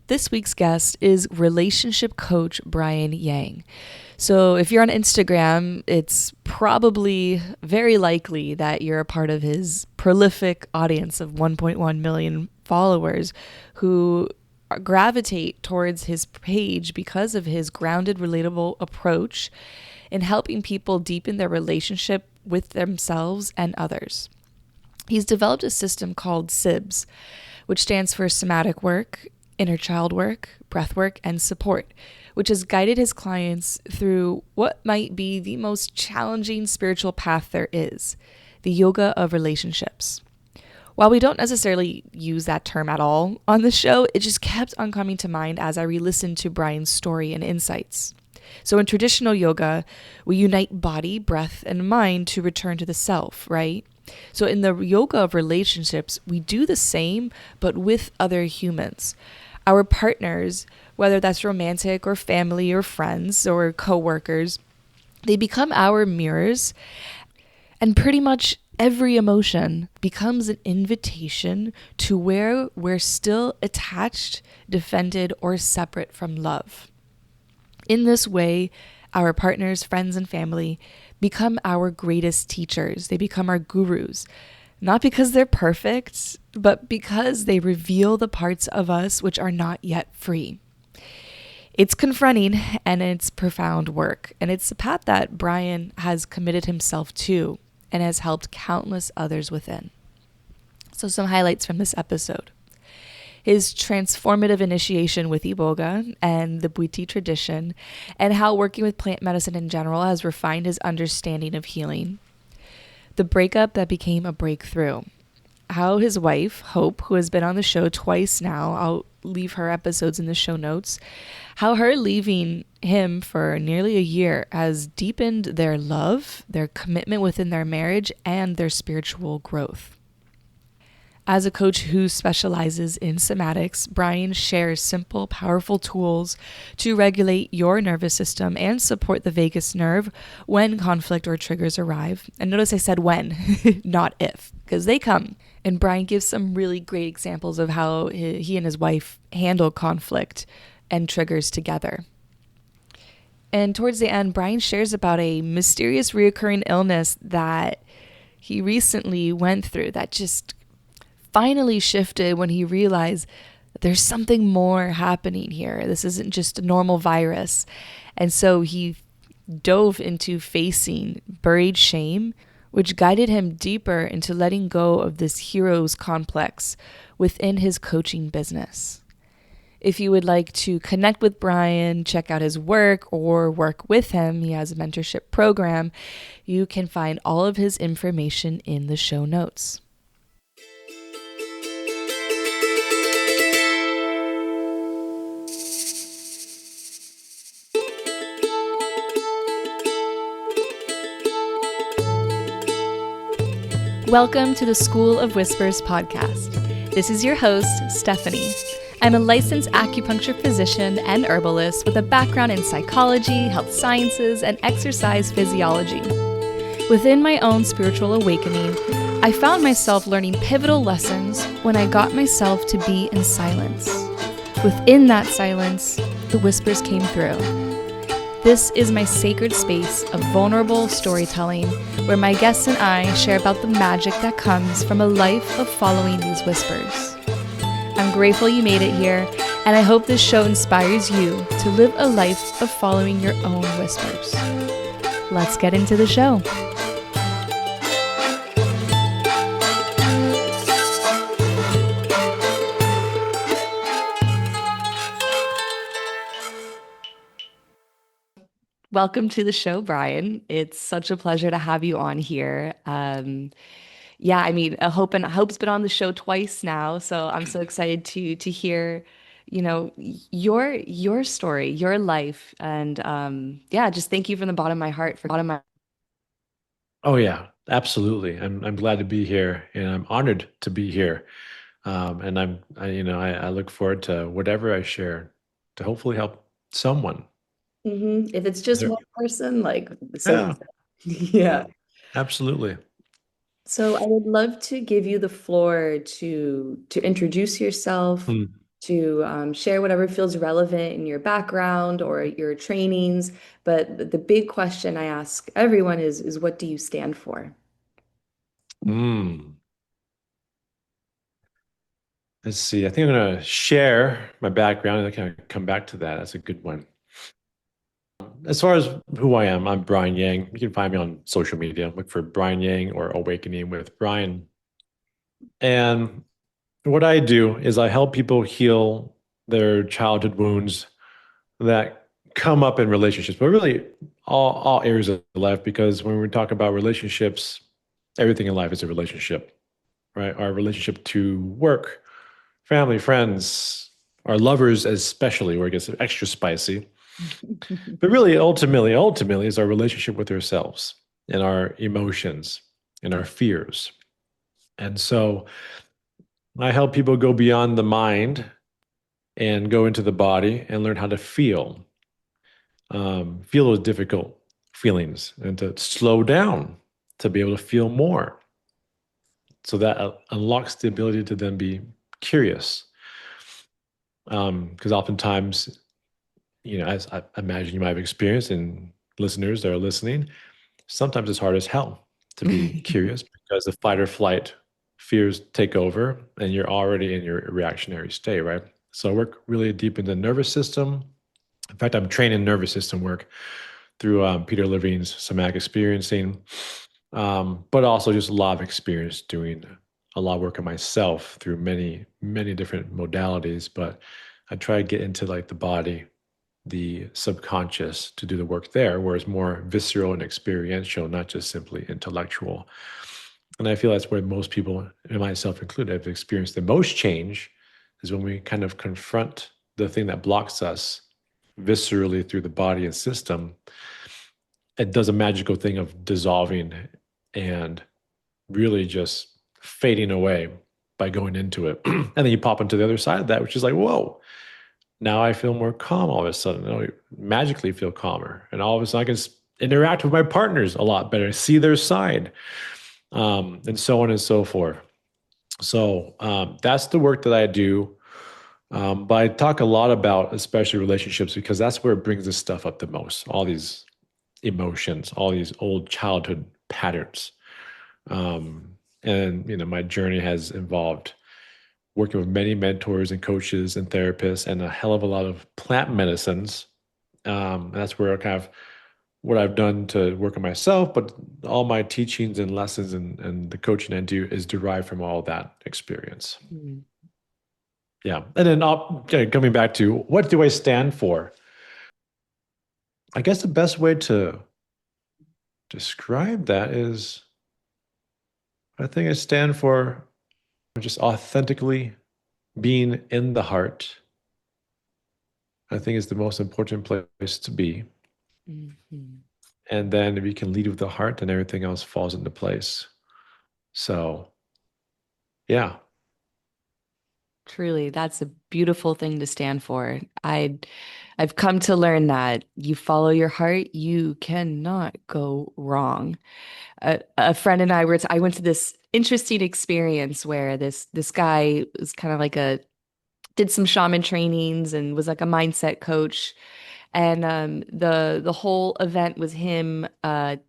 This week's guest is relationship coach Brian Yang. So, if you're on Instagram, it's probably very likely that you're a part of his prolific audience of 1.1 million followers who gravitate towards his page because of his grounded, relatable approach in helping people deepen their relationship with themselves and others. He's developed a system called SIBS, which stands for somatic work, inner child work, breath work, and support, which has guided his clients through what might be the most challenging spiritual path there is, the yoga of relationships. While we don't necessarily use that term at all on the show, it just kept on coming to mind as I re-listened to Brian's story and insights. So in traditional yoga, we unite body, breath, and mind to return to the self, right? So in the yoga of relationships, we do the same, but with other humans. Our partners, whether that's romantic or family or friends or coworkers, they become our mirrors, and pretty much every emotion becomes an invitation to where we're still attached, defended, or separate from love. In this way, our partners, friends, and family become our greatest teachers. They become our gurus, not because they're perfect, but because they reveal the parts of us which are not yet free. It's confronting and it's profound work, and it's a path that Brian has committed himself to and has helped countless others within. So some highlights from this episode. His transformative initiation with Iboga and the Bwiti tradition, and how working with plant medicine in general has refined his understanding of healing. The breakup that became a breakthrough. How his wife, Hope, who has been on the show twice now, I'll leave her episodes in the show notes, how her leaving him for nearly a year has deepened their love, their commitment within their marriage, and their spiritual growth. As a coach who specializes in somatics, Brian shares simple, powerful tools to regulate your nervous system and support the vagus nerve when conflict or triggers arrive. And notice I said when, not if, because they come. And Brian gives some really great examples of how he and his wife handle conflict and triggers together. And towards the end, Brian shares about a mysterious reoccurring illness that he recently went through that just finally shifted when he realized that there's something more happening here. This isn't just a normal virus. And so he dove into facing buried shame, which guided him deeper into letting go of this hero's complex within his coaching business. If you would like to connect with Brian, check out his work, or work with him, he has a mentorship program, you can find all of his information in the show notes. Welcome to the School of Whispers podcast. This is your host, Stephanie. I'm a licensed acupuncture physician and herbalist with a background in psychology, health sciences, and exercise physiology. Within my own spiritual awakening, I found myself learning pivotal lessons when I got myself to be in silence. Within that silence, the whispers came through. This is my sacred space of vulnerable storytelling where my guests and I share about the magic that comes from a life of following these whispers. I'm grateful you made it here, and I hope this show inspires you to live a life of following your own whispers. Let's get into the show. Welcome to the show, Brian. It's such a pleasure to have you on here. Hope's been on the show twice now, so I'm so excited to hear, your story, your life, and just thank you from the bottom of my heart for bottom of my. Oh yeah, absolutely. I'm glad to be here, and I'm honored to be here. And I look forward to whatever I share to hopefully help someone. If it's just There, one person, like so, yeah, yeah. absolutely. So I would love to give you the floor to introduce yourself, Hmm. to share whatever feels relevant in your background or your trainings. But the big question I ask everyone is what do you stand for? Mm. Let's see. I think I'm going to share my background and I kind of come back to that. That's a good one. As far as who I am, I'm Brian Yang. You can find me on social media. Look for Brian Yang or Awakening with Brian. And what I do is I help people heal their childhood wounds that come up in relationships, but really all areas of life. Because when we talk about relationships, everything in life is a relationship, right? Our relationship to work, family, friends, our lovers, especially, where it gets extra spicy. But really, ultimately, is our relationship with ourselves and our emotions and our fears. And so I help people go beyond the mind and go into the body and learn how to feel those difficult feelings and to slow down to be able to feel more. So that unlocks the ability to then be curious. Because oftentimes, as I imagine you might have experienced, and listeners that are listening, sometimes it's hard as hell to be curious because the fight or flight fears take over and you're already in your reactionary state, right? So I work really deep in the nervous system. In fact, I'm trained in nervous system work through Peter Levine's somatic experiencing, but also just a lot of experience doing a lot of work on myself through many, many different modalities. But I try to get into like the body, the subconscious to do the work there, where it's more visceral and experiential, not just simply intellectual. And I feel that's where most people, and myself included, have experienced the most change is when we kind of confront the thing that blocks us viscerally through the body and system. It does a magical thing of dissolving and really just fading away by going into it. And then you pop into the other side of that, which is like, whoa, now I feel more calm all of a sudden. I magically feel calmer. And all of a sudden I can interact with my partners a lot better, see their side, and so on and so forth. So that's the work that I do. But I talk a lot about, especially relationships, because that's where it brings this stuff up the most. All these emotions, all these old childhood patterns. And my journey has involved working with many mentors and coaches and therapists and a hell of a lot of plant medicines. And that's where I kind of what I've done to work on myself, but all my teachings and lessons and the coaching I do is derived from all that experience. Mm. Yeah. And then coming back to what do I stand for? I guess the best way to describe that is I think I stand for just authentically being in the heart. I think is the most important place to be. Mhm. And then if you can lead with the heart, then everything else falls into place. So, yeah. Truly, that's a beautiful thing to stand for. I've come to learn that you follow your heart, you cannot go wrong. A friend and I I went to this interesting experience where this guy was kind of like a did some shaman trainings and was like a mindset coach. And the whole event was him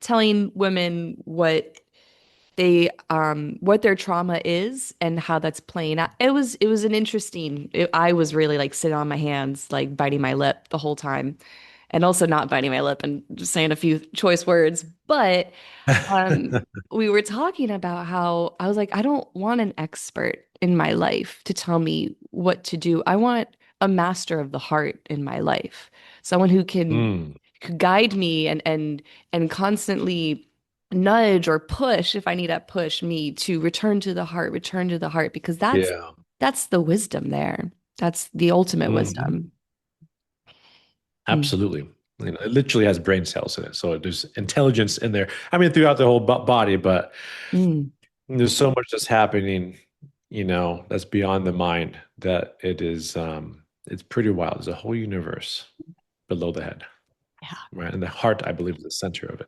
telling women what their trauma is and how that's playing out. It was an interesting. I was really like sitting on my hands, like biting my lip the whole time, and also not biting my lip and just saying a few choice words. But um, we were talking about how I was like, I don't want an expert in my life to tell me what to do. I want a master of the heart in my life, someone who can Mm, could guide me and constantly nudge or push if I need to push me to return to the heart, because yeah. that's the wisdom there. That's the ultimate Mhm. wisdom. Mm. Absolutely. It literally has brain cells in it. So there's intelligence in there. I mean, throughout the whole body, but Mm. there's so much that's happening, that's beyond the mind that it's pretty wild. There's a whole universe below the head, Yeah. right? And the heart, I believe, is the center of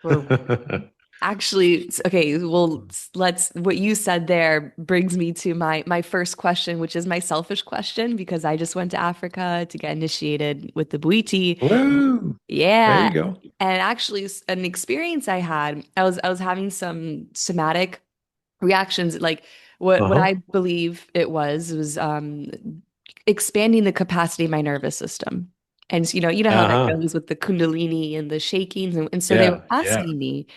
We're it. Actually, okay, well, let's what you said there brings me to my first question, which is my selfish question because I just went to Africa to get initiated with the Bwiti. Woo! There Yeah. you go. And actually an experience I had, I was having some somatic reactions like what Uh-huh. I believe it was expanding the capacity of my nervous system. And you know how that Uh-huh. goes with the kundalini and the shakings and so they were Yeah. Yeah. asking me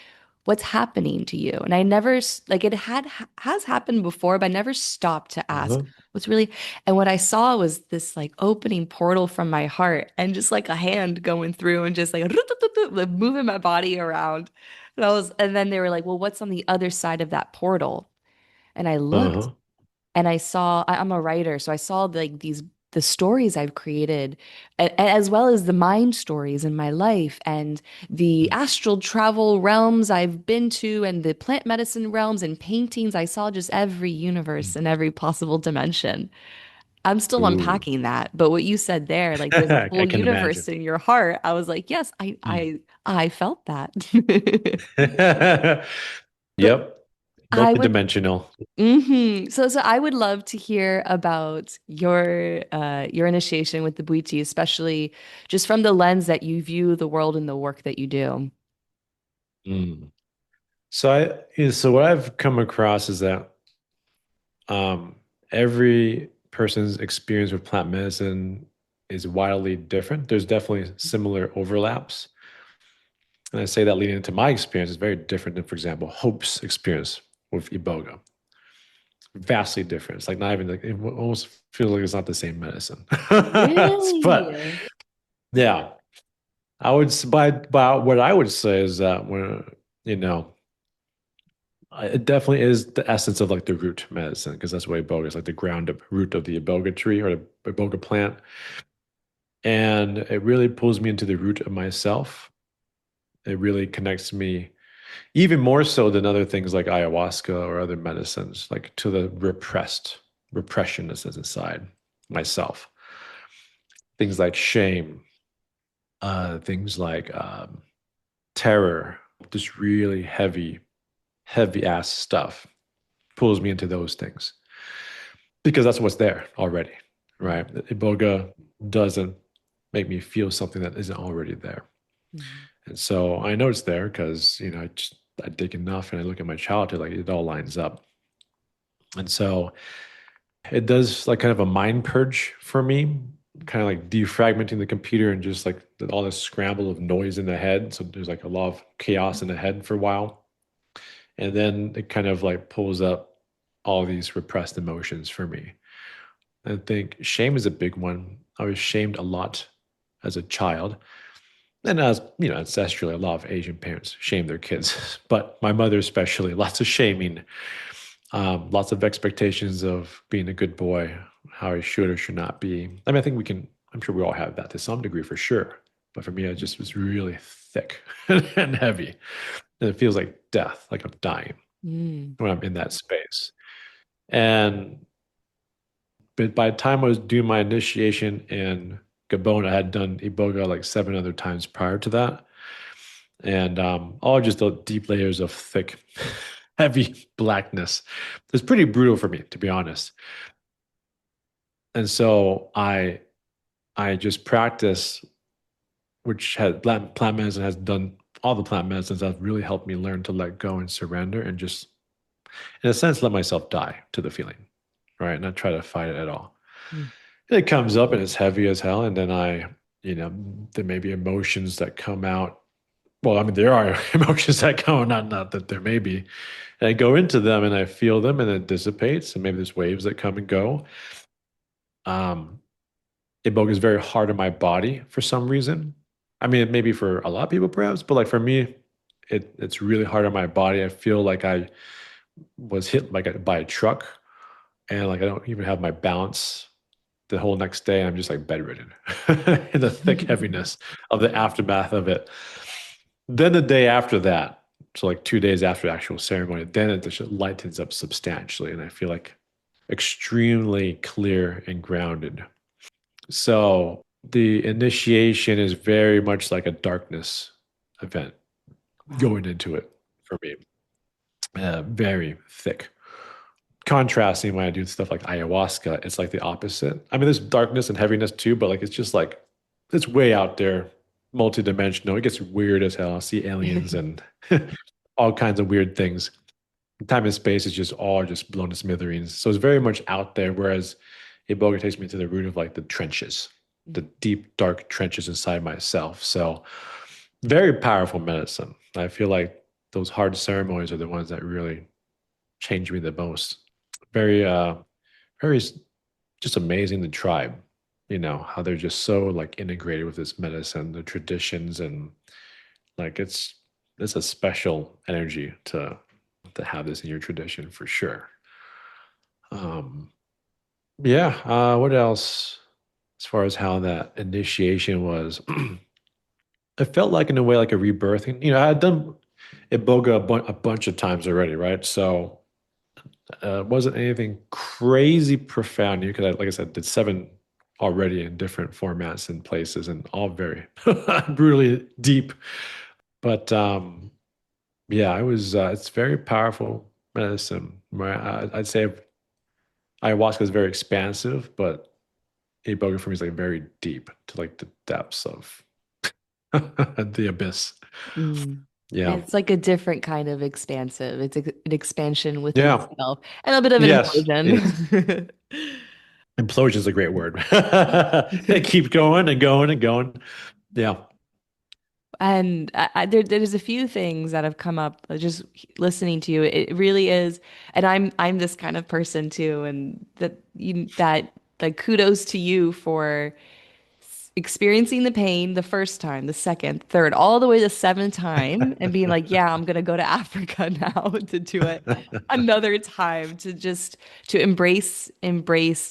what's happening to you? And I never like it has happened before, but I never stopped to ask Uh-huh. what's really. And what I saw was this like opening portal from my heart and just like a hand going through and just like moving my body around. And then they were like, "Well, what's on the other side of that portal?" And I looked Uh-huh. and I saw I'm a writer, so I saw like these the stories I've created, as well as the mind stories in my life and the astral travel realms I've been to and the plant medicine realms and paintings. I saw just every universe and every possible dimension. I'm still Ooh. unpacking that, but what you said there, like there's a I full can imagine. universe in your heart. I was like, yes, I Mm. I I felt that. But Yep. I would Multidimensional. So I would love to hear about your initiation with the Bwiti, especially just from the lens that you view the world and the work that you do. Mm. So what I've come across is that um, every person's experience with plant medicine is wildly different. There's definitely similar overlaps. And I say that leading into my experience is very different than, for example, Hope's experience with Iboga. Vastly different. It's like not even like it almost feels like it's not the same medicine. But Really? yeah, by what I would say is that when you know it definitely is the essence of like the root medicine because that's what Iboga is like the ground up root of the Iboga tree or the Iboga plant. And it really pulls me into the root of myself. It really connects me even more so than other things like ayahuasca or other medicines, like to the repression that's inside myself. Things like shame, things like terror, just really heavy ass stuff pulls me into those things because that's what's there already, right? Iboga doesn't make me feel something that isn't already there. Mhm. And so I know it's there because, I dig enough and I look at my childhood, like it all lines up. And so it does like kind of a mind purge for me, kind of like defragmenting the computer and just like all this scramble of noise in the head. So there's like a lot of chaos in the head for a while. And then it kind of like pulls up all these repressed emotions for me. I think shame is a big one. I was shamed a lot as a child. And as ancestrally, a lot of Asian parents shame their kids, but my mother especially, lots of shaming, lots of expectations of being a good boy, how I should or should not be. I mean, I think I'm sure we all have that to some degree for sure. But for me, it just was really thick and heavy. And it feels like death, like I'm dying Mm. when I'm in that space. And but by the time I was doing my initiation in Gabon, I had done Iboga like 7 other times prior to that. And all just the deep layers of thick, heavy blackness. It's pretty brutal for me, to be honest. And so I just practice, which has plant medicine has done all the plant medicines have really helped me learn to let go and surrender and just in a sense let myself die to the feeling, right? Not try to fight it at all. Mm. And it comes up and it's heavy as hell, and then you know, there may be emotions that come out. Well, I mean, there are emotions that come, not that there may be. And I go into them and I feel them and it dissipates, and maybe there's waves that come and go. Um, Iboga is very hard on my body for some reason. I mean, maybe for a lot of people perhaps, but like for me, it's really hard on my body. I feel like I was hit like by a truck, and like I don't even have my balance the whole next day. I'm just like bedridden in the thick heaviness of the aftermath of it. Then the day after that, so like 2 days after the actual ceremony, then it just lightens up substantially, and I feel like extremely clear and grounded. So the initiation is very much like a darkness event Wow. going into it for me. Very thick. Contrasting when I do stuff like ayahuasca, it's like the opposite. I mean, there's darkness and heaviness too, but like it's just like it's way out there, multidimensional. It gets weird as hell. I see aliens and all kinds of weird things. Time and space is just all just blown to smithereens. So it's very much out there. Whereas Iboga takes me to the root of like the trenches, the deep, dark trenches inside myself. So very powerful medicine. I feel like those hard ceremonies are the ones that really change me the most. Very, very just amazing the tribe, how they're just so like integrated with this medicine, the traditions, and like it's a special energy to have this in your tradition for sure. Um, yeah. What else? As far as how that initiation was, it felt like in a way like a rebirthing. I had done Iboga a bunch of times already, right? So it wasn't anything crazy profound because, like I said, did seven already in different formats and places, and all very brutally deep. But yeah, I was. It's very powerful medicine. I'd say ayahuasca is very expansive, but iboga for me is like very deep to like the depths of the abyss. Mm. Yeah. It's like a different kind of expansive. It's an expansion within Yeah. itself and a bit of an Yes. Yes. implosion. Implosion is a great word. They keep going and going and going. Yeah. And there's a few things that have come up just listening to you. It really is, and I'm this kind of person too, and that like kudos to you for experiencing the pain the first time, the second, third, all the way the seventh time, and being like, yeah, I'm gonna go to Africa now to do it another time to embrace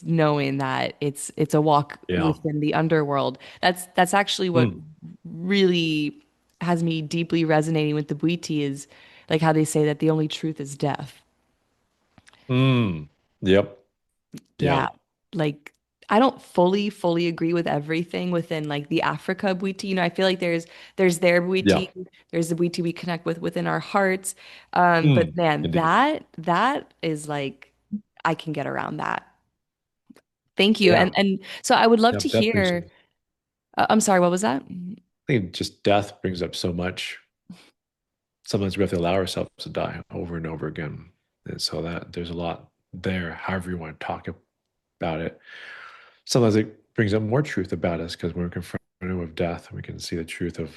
knowing that it's a walk Yeah. within the underworld. That's actually what Mm. really has me deeply resonating with the Bwiti is like how they say that the only truth is death. Mm. Yep. Yeah. Yeah. Like I don't fully agree with everything within like the Africa Bwiti. I feel like there's their Yeah. Bwiti, there's the Bwiti we connect with within our hearts. But Mm. man, Indeed. that is like I can get around that. Thank you. Yeah. And so I would love to Yep. Death brings up. hear I'm sorry, what was that? I think just death brings up so much. Sometimes we have to allow ourselves to die over and over again. And so that there's a lot there, however you want to talk about it. Sometimes it brings up more truth about us because when we're confronted with death, we can see the truth of,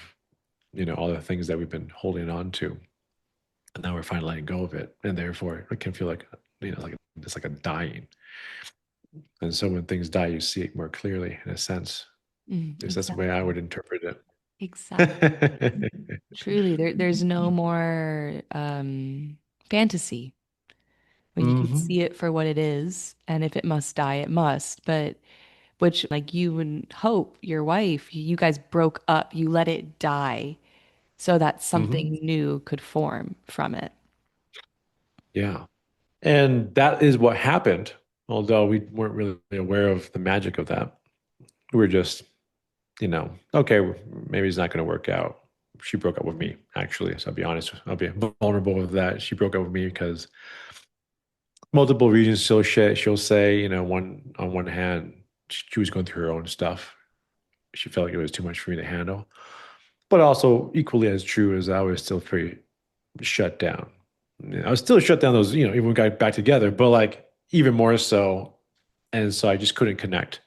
all the things that we've been holding on to. And now we're finally letting go of it. And therefore it can feel like, like it's like a dying. And so when things die, you see it more clearly in a sense. At least that's the way I Exactly. would interpret Exactly. it. Truly, there's no more fantasy when you can Hmm. see it for what it is, and if it must die, it must. But which, like you and Hope, your wife, you guys broke up, you let it die so that Hmm. something new could form from it. Yeah. And that is what happened, although we weren't really aware of the magic of that. We were just, okay, maybe it's not going to work out. She broke up with me, actually. So I'll be honest, I'll be vulnerable with that. She broke up with me because multiple reasons she'll say, one on one hand, she was going through her own stuff. She felt like it was too much for me to handle. But also equally as true as I was still pretty shut down. I was still shut down those, even when we got back together, but like even more so. And so I just couldn't connect.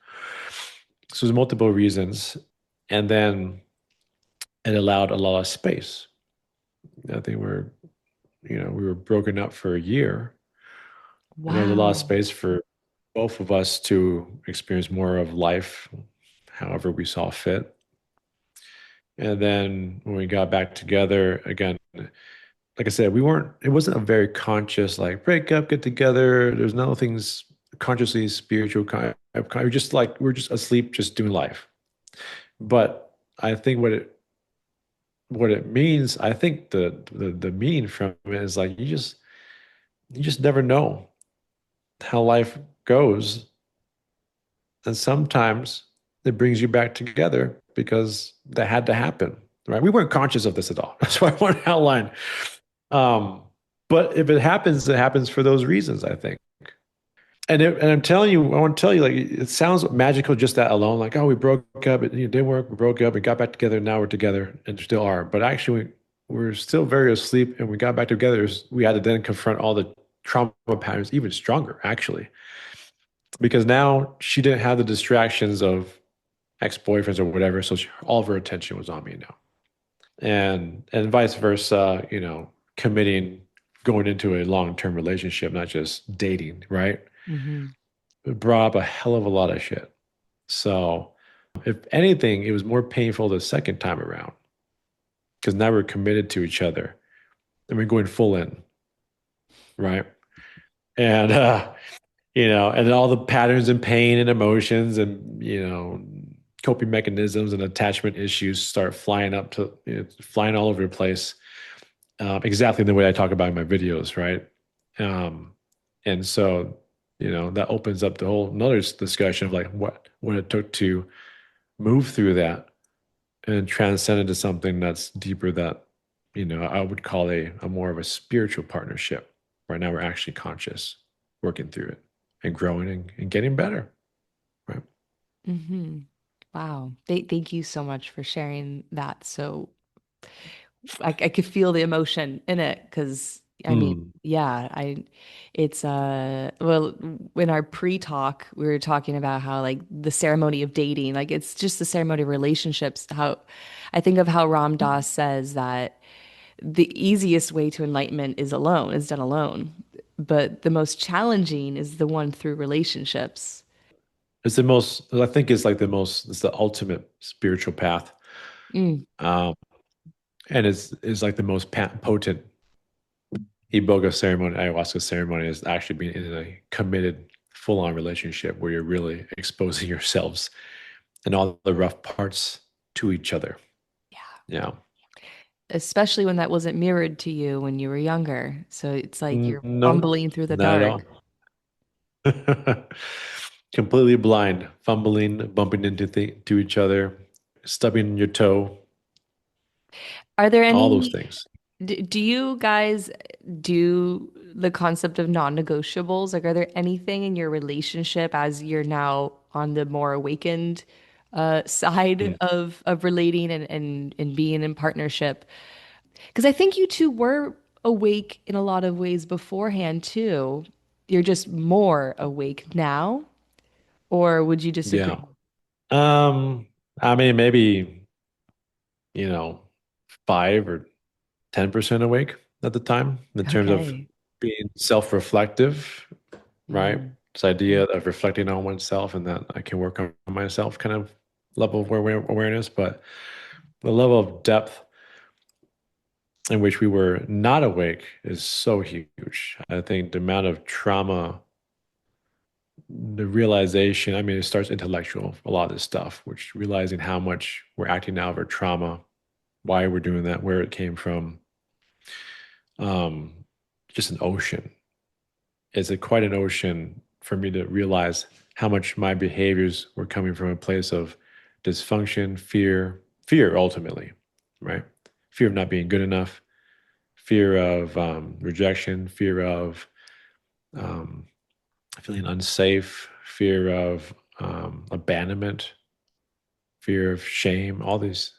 So there's multiple reasons. And then it allowed a lot of space. I think we were broken up for a year. And there was a lot of Wow. space for both of us to experience more of life, however we saw fit. And then when we got back together again, like I said, it wasn't a very conscious like break up, get together. There's no things consciously spiritual we're just like we're just asleep, just doing life. But I think what it means, I think the meaning from it is like you just never know how life goes. And sometimes it brings you back together because that had to happen. Right. We weren't conscious of this at all. That's why I want to outline. Um, but if it happens for those reasons, I think. And I'm telling you, I want to tell you, like it sounds magical just that alone. Like, oh, we broke up, it didn't work, we broke up, we got back together, now we're together and still are. But actually, we're still very asleep, and we got back together. We had to then confront all the trauma patterns even stronger, actually, because now she didn't have the distractions of ex-boyfriends or whatever, so all of her attention was on me now, and vice versa. Committing, going into a long-term relationship, not just dating, right? Hmm. It brought up a hell of a lot of shit. So, if anything, it was more painful the second time around because now we're committed to each other and we're going full in, right? And and then all the patterns and pain and emotions and coping mechanisms and attachment issues start flying up to flying all over the place, exactly the way I talk about in my videos, right? Um, and so that opens up the whole another discussion of like what it took to move through that and transcend into something that's deeper, that I would call a more of a spiritual partnership. Right now we're actually conscious, working through it and growing and getting better, right? Hmm. Wow. Thank you so much for sharing that. So I could feel the emotion in it because I mean, Mm, yeah, it's well, in our pre-talk, we were talking about how like the ceremony of dating, like it's just the ceremony of relationships. How I think of how Ram Dass says that the easiest way to enlightenment is done alone, but the most challenging is the one through relationships. it's the most, I think it's the ultimate spiritual path. Mm, um, and it's like the most potent Iboga ceremony, ayahuasca ceremony, is actually being in a committed, full-on relationship where you're really exposing yourselves and all the rough parts to each other. yeah. Yeah. Especially when that wasn't mirrored to you when you were younger. So it's like you're No, fumbling through the not at dark. all. Completely blind, fumbling, bumping into to each other, stubbing your toe, Are there all those any, things. do you guys do the concept of non-negotiables? Like, are there anything in your relationship as you're now on the more awakened side Mm. of relating and being in partnership? Because I think you two were awake in a lot of ways beforehand too. You're just more awake now, or would you Yeah. disagree? I mean, maybe, you know, 5 or 10% awake at the time in terms of Okay. being self-reflective, right? Mm. This idea of reflecting on oneself and that I can work on myself kind of level of awareness, but the level of depth in which we were not awake is so huge. I think the amount of trauma, the realization, I mean, it starts intellectual, a lot of this stuff, which realizing how much we're acting out of our trauma, why we're doing that, where it came from. Um, just an ocean. It's quite an ocean for me to realize how much my behaviors were coming from a place of dysfunction, fear ultimately, right? Fear of not being good enough, fear of rejection, fear of um, feeling unsafe, fear of abandonment, fear of shame, all these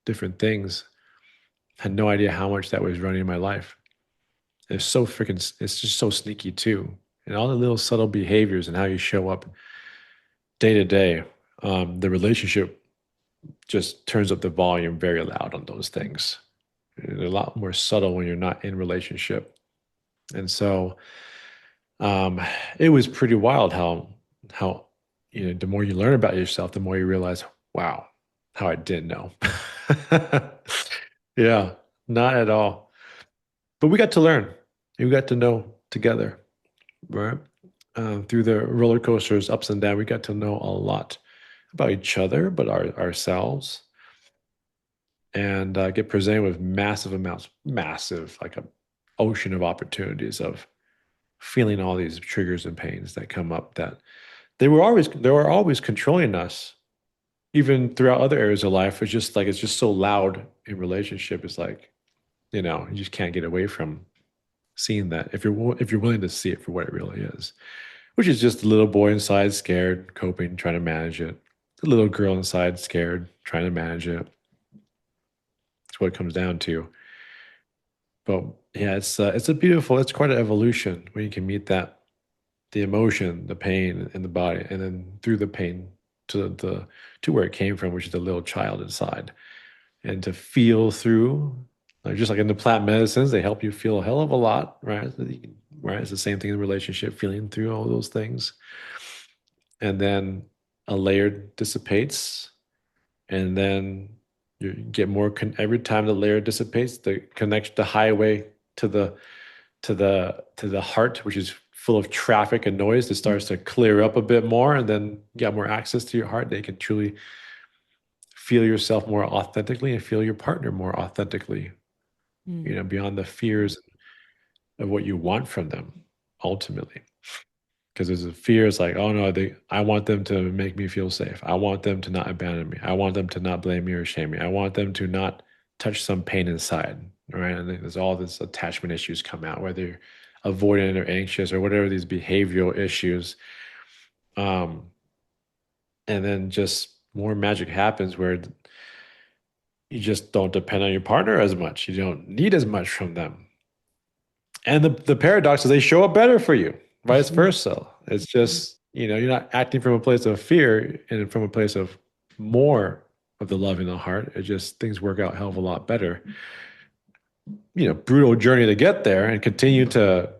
different things. Had no idea how much that was running in my life. It's just so sneaky too. And all the little subtle behaviors and how you show up day to day, the relationship just turns up the volume very loud on those things. They're a lot more subtle when you're not in relationship. And so um, it was pretty wild how the more you learn about yourself, the more you realize, wow, how I didn't know. Yeah, not at all. But we got to learn. We got to know together, right? Through the roller coasters, ups and downs, we got to know a lot about each other, but ourselves, and get presented with massive amounts, massive, like a ocean of opportunities of feeling all these triggers and pains that come up, that they were always controlling us, even throughout other areas of life. It's just so loud in relationship. It's like You just can't get away from seeing that if you're willing to see it for what it really is, which is just a little boy inside scared, coping, trying to manage it. The little girl inside scared, trying to manage it. That's what it comes down to. But yeah, it's quite an evolution when you can meet that the emotion, the pain in the body, and then through the pain to where it came from, which is the little child inside, and to feel through, like just like in the plant medicines, they help you feel a hell of a lot, right? Right, it's the same thing in the relationship, feeling through all those things, and then a layer dissipates, and then you get more every time the layer dissipates, the connection, the highway to the heart, which is full of traffic and noise, that starts to clear up a bit more, and then you got more access to your heart. They can truly feel yourself more authentically and feel your partner more authentically, Mm. beyond the fears of what you want from them ultimately. Because there's a fear, it's like, oh no, I want them to make me feel safe. I want them to not abandon me. I want them to not blame me or shame me. I want them to not touch some pain inside, right? And then there's all this attachment issues come out, whether you're avoidant or anxious or whatever these behavioral issues. Um, and then just more magic happens where you just don't depend on your partner as much. You don't need as much from them. And the paradox is they show up better for you, vice versa. It's just, you're not acting from a place of fear and from a place of more of the love in the heart. It just, things work out a hell of a lot better. Brutal journey to get there and continue to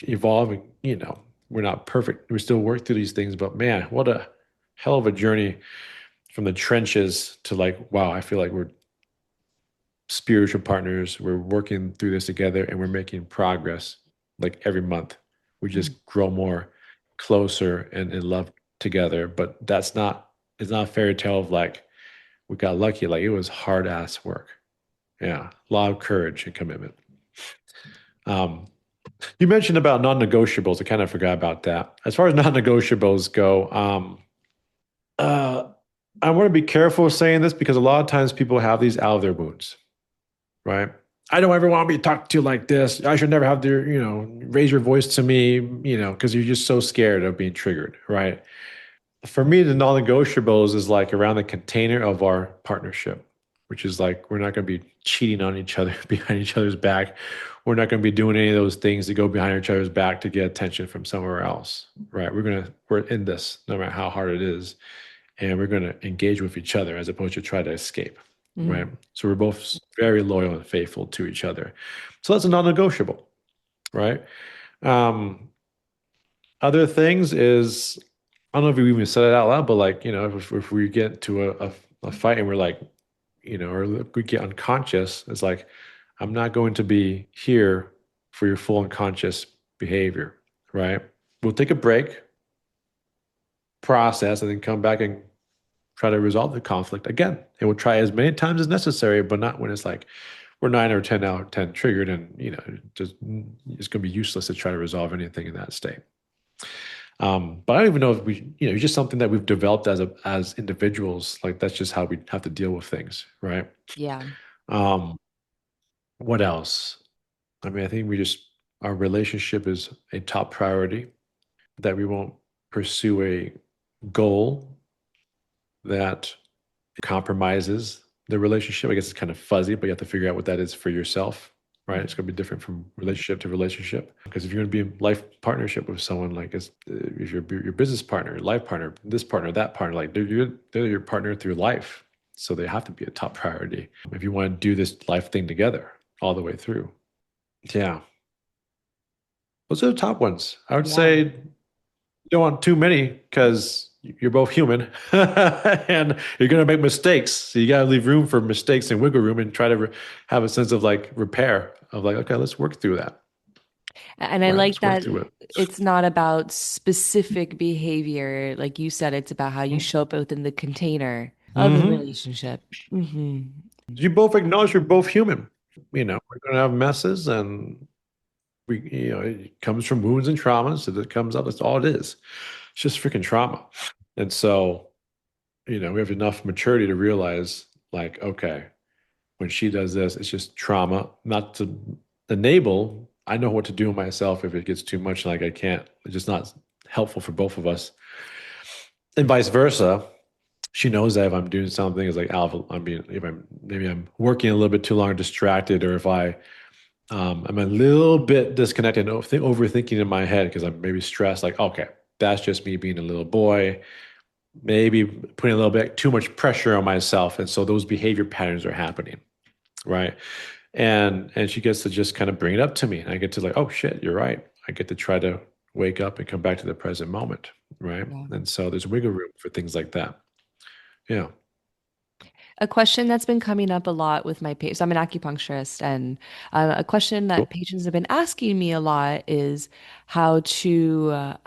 evolve. And, we're not perfect. We still work through these things, but man, what a hell of a journey from the trenches to like, wow, I feel like we're spiritual partners. We're working through this together and we're making progress like every month. We just grow more closer and in love together. But it's not a fairy tale of like we got lucky. Like it was hard ass work. Yeah. A lot of courage and commitment. Um, you mentioned about non-negotiables. I kind of forgot about that. As far as non-negotiables go, uh, I want to be careful saying this because a lot of times people have these out of their wounds, right? I don't ever want to be talked to like this. I should never have to, raise your voice to me, because you're just so scared of being triggered, right? For me, the non-negotiables is like around the container of our partnership, which is like we're not going to be cheating on each other behind each other's back. We're not going to be doing any of those things to go behind each other's back to get attention from somewhere else, right? We're in this no matter how hard it is, and we're going to engage with each other as opposed to try to escape, right? So we're both very loyal and faithful to each other. So that's a non-negotiable, right? Um, Other things is I don't know if we even said it out loud, but like if we get to a fight and we're like or we get unconscious, it's like I'm not going to be here for your full unconscious behavior, right? We'll take a break, process, and then come back and try to resolve the conflict again. And we'll try as many times as necessary, but not when it's like we're 9 or 10 out of 10 triggered and, just it's going to be useless to try to resolve anything in that state. But I don't even know if we, it's just something that we've developed as individuals. Like that's just how we have to deal with things, right? Yeah. Um, what else? I mean, I think our relationship is a top priority, that we won't pursue a goal that compromises the relationship. I guess it's kind of fuzzy, but you have to figure out what that is for yourself, right? It's going to be different from relationship to relationship. Because if you're going to be in life partnership with someone, like if you're your business partner, life partner, this partner, that partner, like they're your partner through life. So they have to be a top priority if you want to do this life thing together all the way through. Yeah. Those are the top ones. I would Yeah. say you don't want too many because you're both human and you're going to make mistakes. So you got to leave room for mistakes and wiggle room and try to have a sense of like repair of like, okay, let's work through that. And I Right. like Let's work that through it. it's not about specific behavior. Like you said, it's about how you show up within the container of the Mm-hmm. relationship. You both acknowledge you're both human. We're going to have messes and it comes from wounds and traumas. So that comes up. That's all it is. It's just freaking trauma. And so, we have enough maturity to realize like, okay, when she does this, it's just trauma, not to enable. I know what to do myself if it gets too much, like I can't. It's just not helpful for both of us. And vice versa. She knows that if I'm doing something, it's like, Alpha, I'm being, if I'm maybe I'm working a little bit too long, distracted, or if I'm a little bit disconnected, overthinking in my head because I'm maybe stressed, like, okay, that's just me being a little boy, maybe putting a little bit too much pressure on myself. And so those behavior patterns are happening. Right. And she gets to just kind of bring it up to me. And I get to like, oh shit, you're right. I get to try to wake up and come back to the present moment. Right. Yeah. And so there's wiggle room for things like that. Yeah. A question that's been coming up a lot with my patients. I'm an acupuncturist, and a question Cool. that patients have been asking me a lot is how to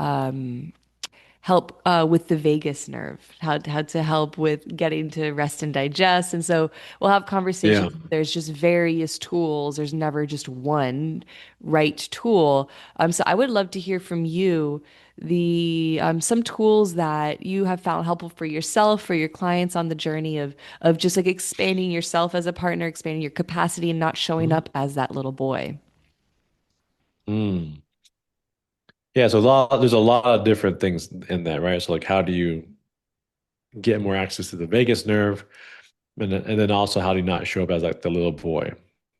help with the vagus nerve, how to help with getting to rest and digest. And so we'll have Yeah. conversations. There's just various tools. There's never just one right tool. So I would love to hear from you the some tools that you have found helpful for yourself, for your clients on the journey of just like expanding yourself as a partner, expanding your capacity, and not showing Mhm. up as that little boy. Mm. Yeah. There's a lot of different things in that, right? So like, how do you get more access to the vagus nerve? And then also, how do you not show up as like the little boy,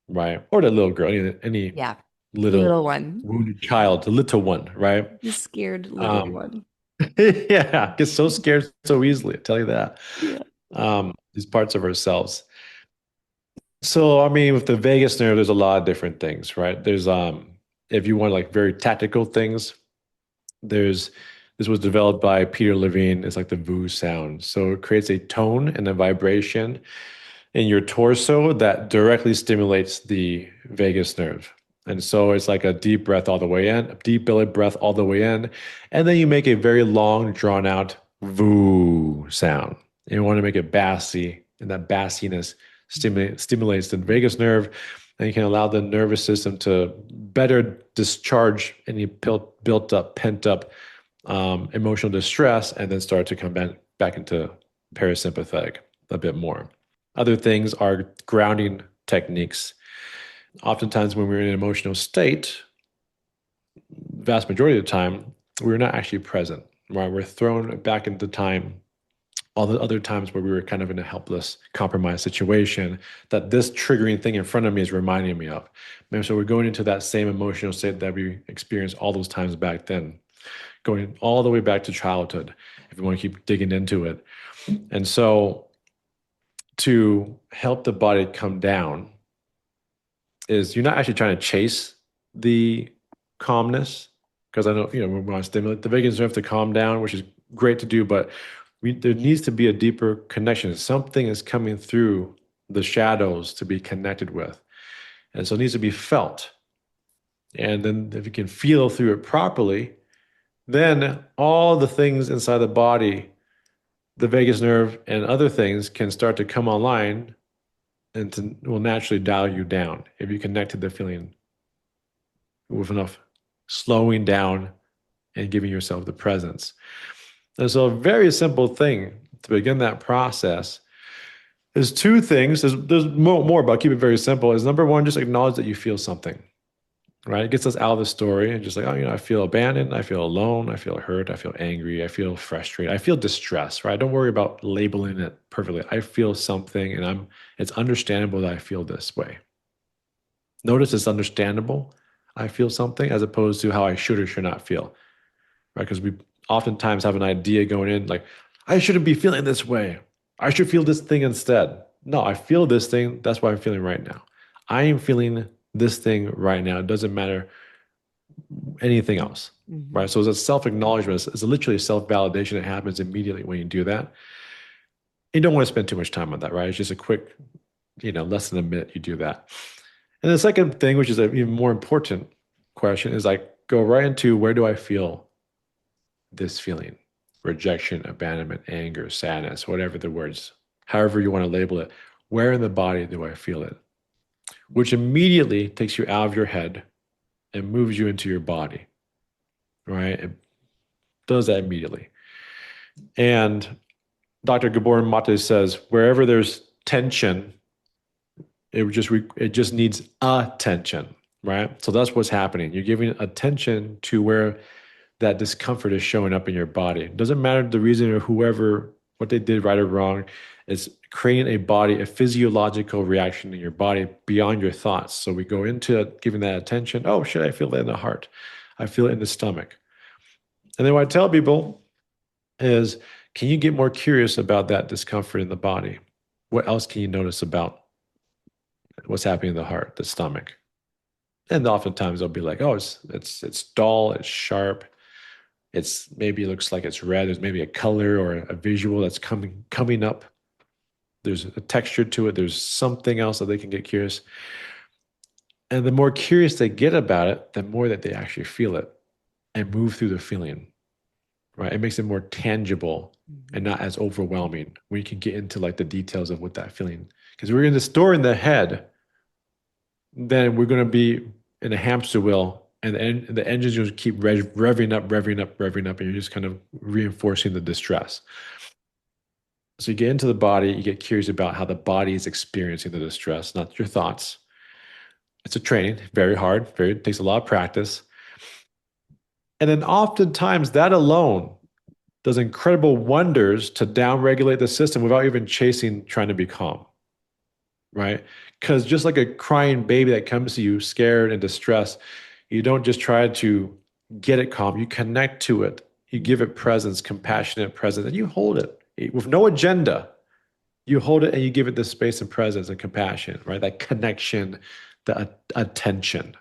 right? Or the little girl, any Yeah, the little little one, wounded child, the little one, right? the scared little Um, one. yeah, get so scared so easily. I tell you that. Yeah. These parts of ourselves. So, I mean, with the vagus nerve, there's a lot of different things, right? There's if you want like very tactical things, there's this was developed by Peter Levine. It's like the VU sound. So it creates a tone and a vibration in your torso that directly stimulates the vagus nerve. And so it's like a deep breath all the way in, a deep belly breath all the way in. And then you make a very long, drawn out voo sound. And you want to make it bassy, and that bassiness stimulates the vagus nerve. And you can allow the nervous system to better discharge any built up, pent up emotional distress, and then start to come back into parasympathetic a bit more. Other things are grounding techniques. Oftentimes, when we're in an emotional state, vast majority of the time, we're not actually present, right? We're thrown back into time, all the other times where we were kind of in a helpless, compromised situation that this triggering thing in front of me is reminding me of. And so we're going into that same emotional state that we experienced all those times back then, going all the way back to childhood, if we want to keep digging into it. And so to help the body come down, is you're not actually trying to chase the calmness, because I know, we want to stimulate the vagus nerve to calm down, which is great to do, but there needs to be a deeper connection. Something is coming through the shadows to be connected with. And so it needs to be felt. And then if you can feel through it properly, then all the things inside the body, the vagus nerve and other things can start to come online and will naturally dial you down if you connect to the feeling with enough slowing down and giving yourself the presence. And so, a very simple thing to begin that process is two things. There's more, but I'll keep it very simple. Is number one, just acknowledge that you feel something, right? It gets us out of the story and just like, oh, I feel abandoned. I feel alone. I feel hurt. I feel angry. I feel frustrated. I feel distress, right? Don't worry about labeling it perfectly. I feel something and it's understandable that I feel this way. Notice it's understandable. I feel something as opposed to how I should or should not feel, right? Because we oftentimes have an idea going in like, I shouldn't be feeling this way. I should feel this thing instead. No, I feel this thing. That's what I'm feeling right now. I am feeling this thing right now. It doesn't matter anything else, Mhm. right? So it's a self-acknowledgement. It's literally a self-validation that happens immediately when you do that. You don't want to spend too much time on that, right? It's just a quick, less than a minute you do that. And the second thing, which is an even more important question, is like go right into where do I feel this feeling? Rejection, abandonment, anger, sadness, whatever the words, however you want to label it. Where in the body do I feel it? Which immediately takes you out of your head and moves you into your body, right? It does that immediately. And Dr. Gabor Mate says, wherever there's tension it just needs attention, right? So that's what's happening. You're giving attention to where that discomfort is showing up in your body. It doesn't matter the reason or whoever, what they did right or wrong. It's creating a body, a physiological reaction in your body beyond your thoughts. So we go into giving that attention. Oh, shit, I feel it in the heart. I feel it in the stomach. And then what I tell people is, can you get more curious about that discomfort in the body? What else can you notice about what's happening in the heart, the stomach? And oftentimes they'll be like, oh, it's dull, it's sharp, it's maybe it looks like it's red. There's maybe a color or a visual that's coming up. There's a texture to it. There's something else that they can get curious. And the more curious they get about it, the more that they actually feel it and move through the feeling, right? It makes it more tangible and not as overwhelming when you can get into like the details of what that feeling. Because we're in the store in the head, then we're going to be in a hamster wheel, and the engines just keep revving up, revving up, revving up, and you're just kind of reinforcing the distress. So you get into the body, you get curious about how the body is experiencing the distress, not your thoughts. It's a training, very hard, it takes a lot of practice. And then oftentimes that alone does incredible wonders to downregulate the system without even chasing trying to be calm, right? Because just like a crying baby that comes to you scared and distressed, you don't just try to get it calm, you connect to it, you give it presence, compassionate presence, and you hold it with no agenda. You hold it and you give it the space and presence and compassion, right? That connection, the attention.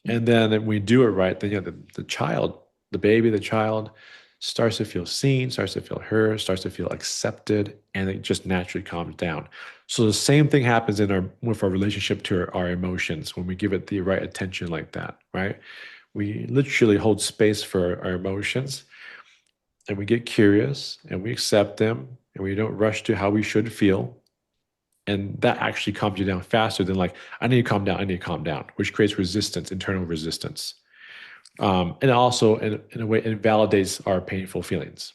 And then when we do it right, then the child, the baby, the child starts to feel seen, starts to feel heard, starts to feel accepted, and it just naturally calms down. So the same thing happens with our relationship to our emotions when we give it the right attention like that, right? We literally hold space for our emotions, and we get curious and we accept them, and we don't rush to how we should feel. And that actually calms you down faster than like, I need to calm down, I need to calm down, which creates resistance, internal resistance. And also, in a way, it validates our painful feelings,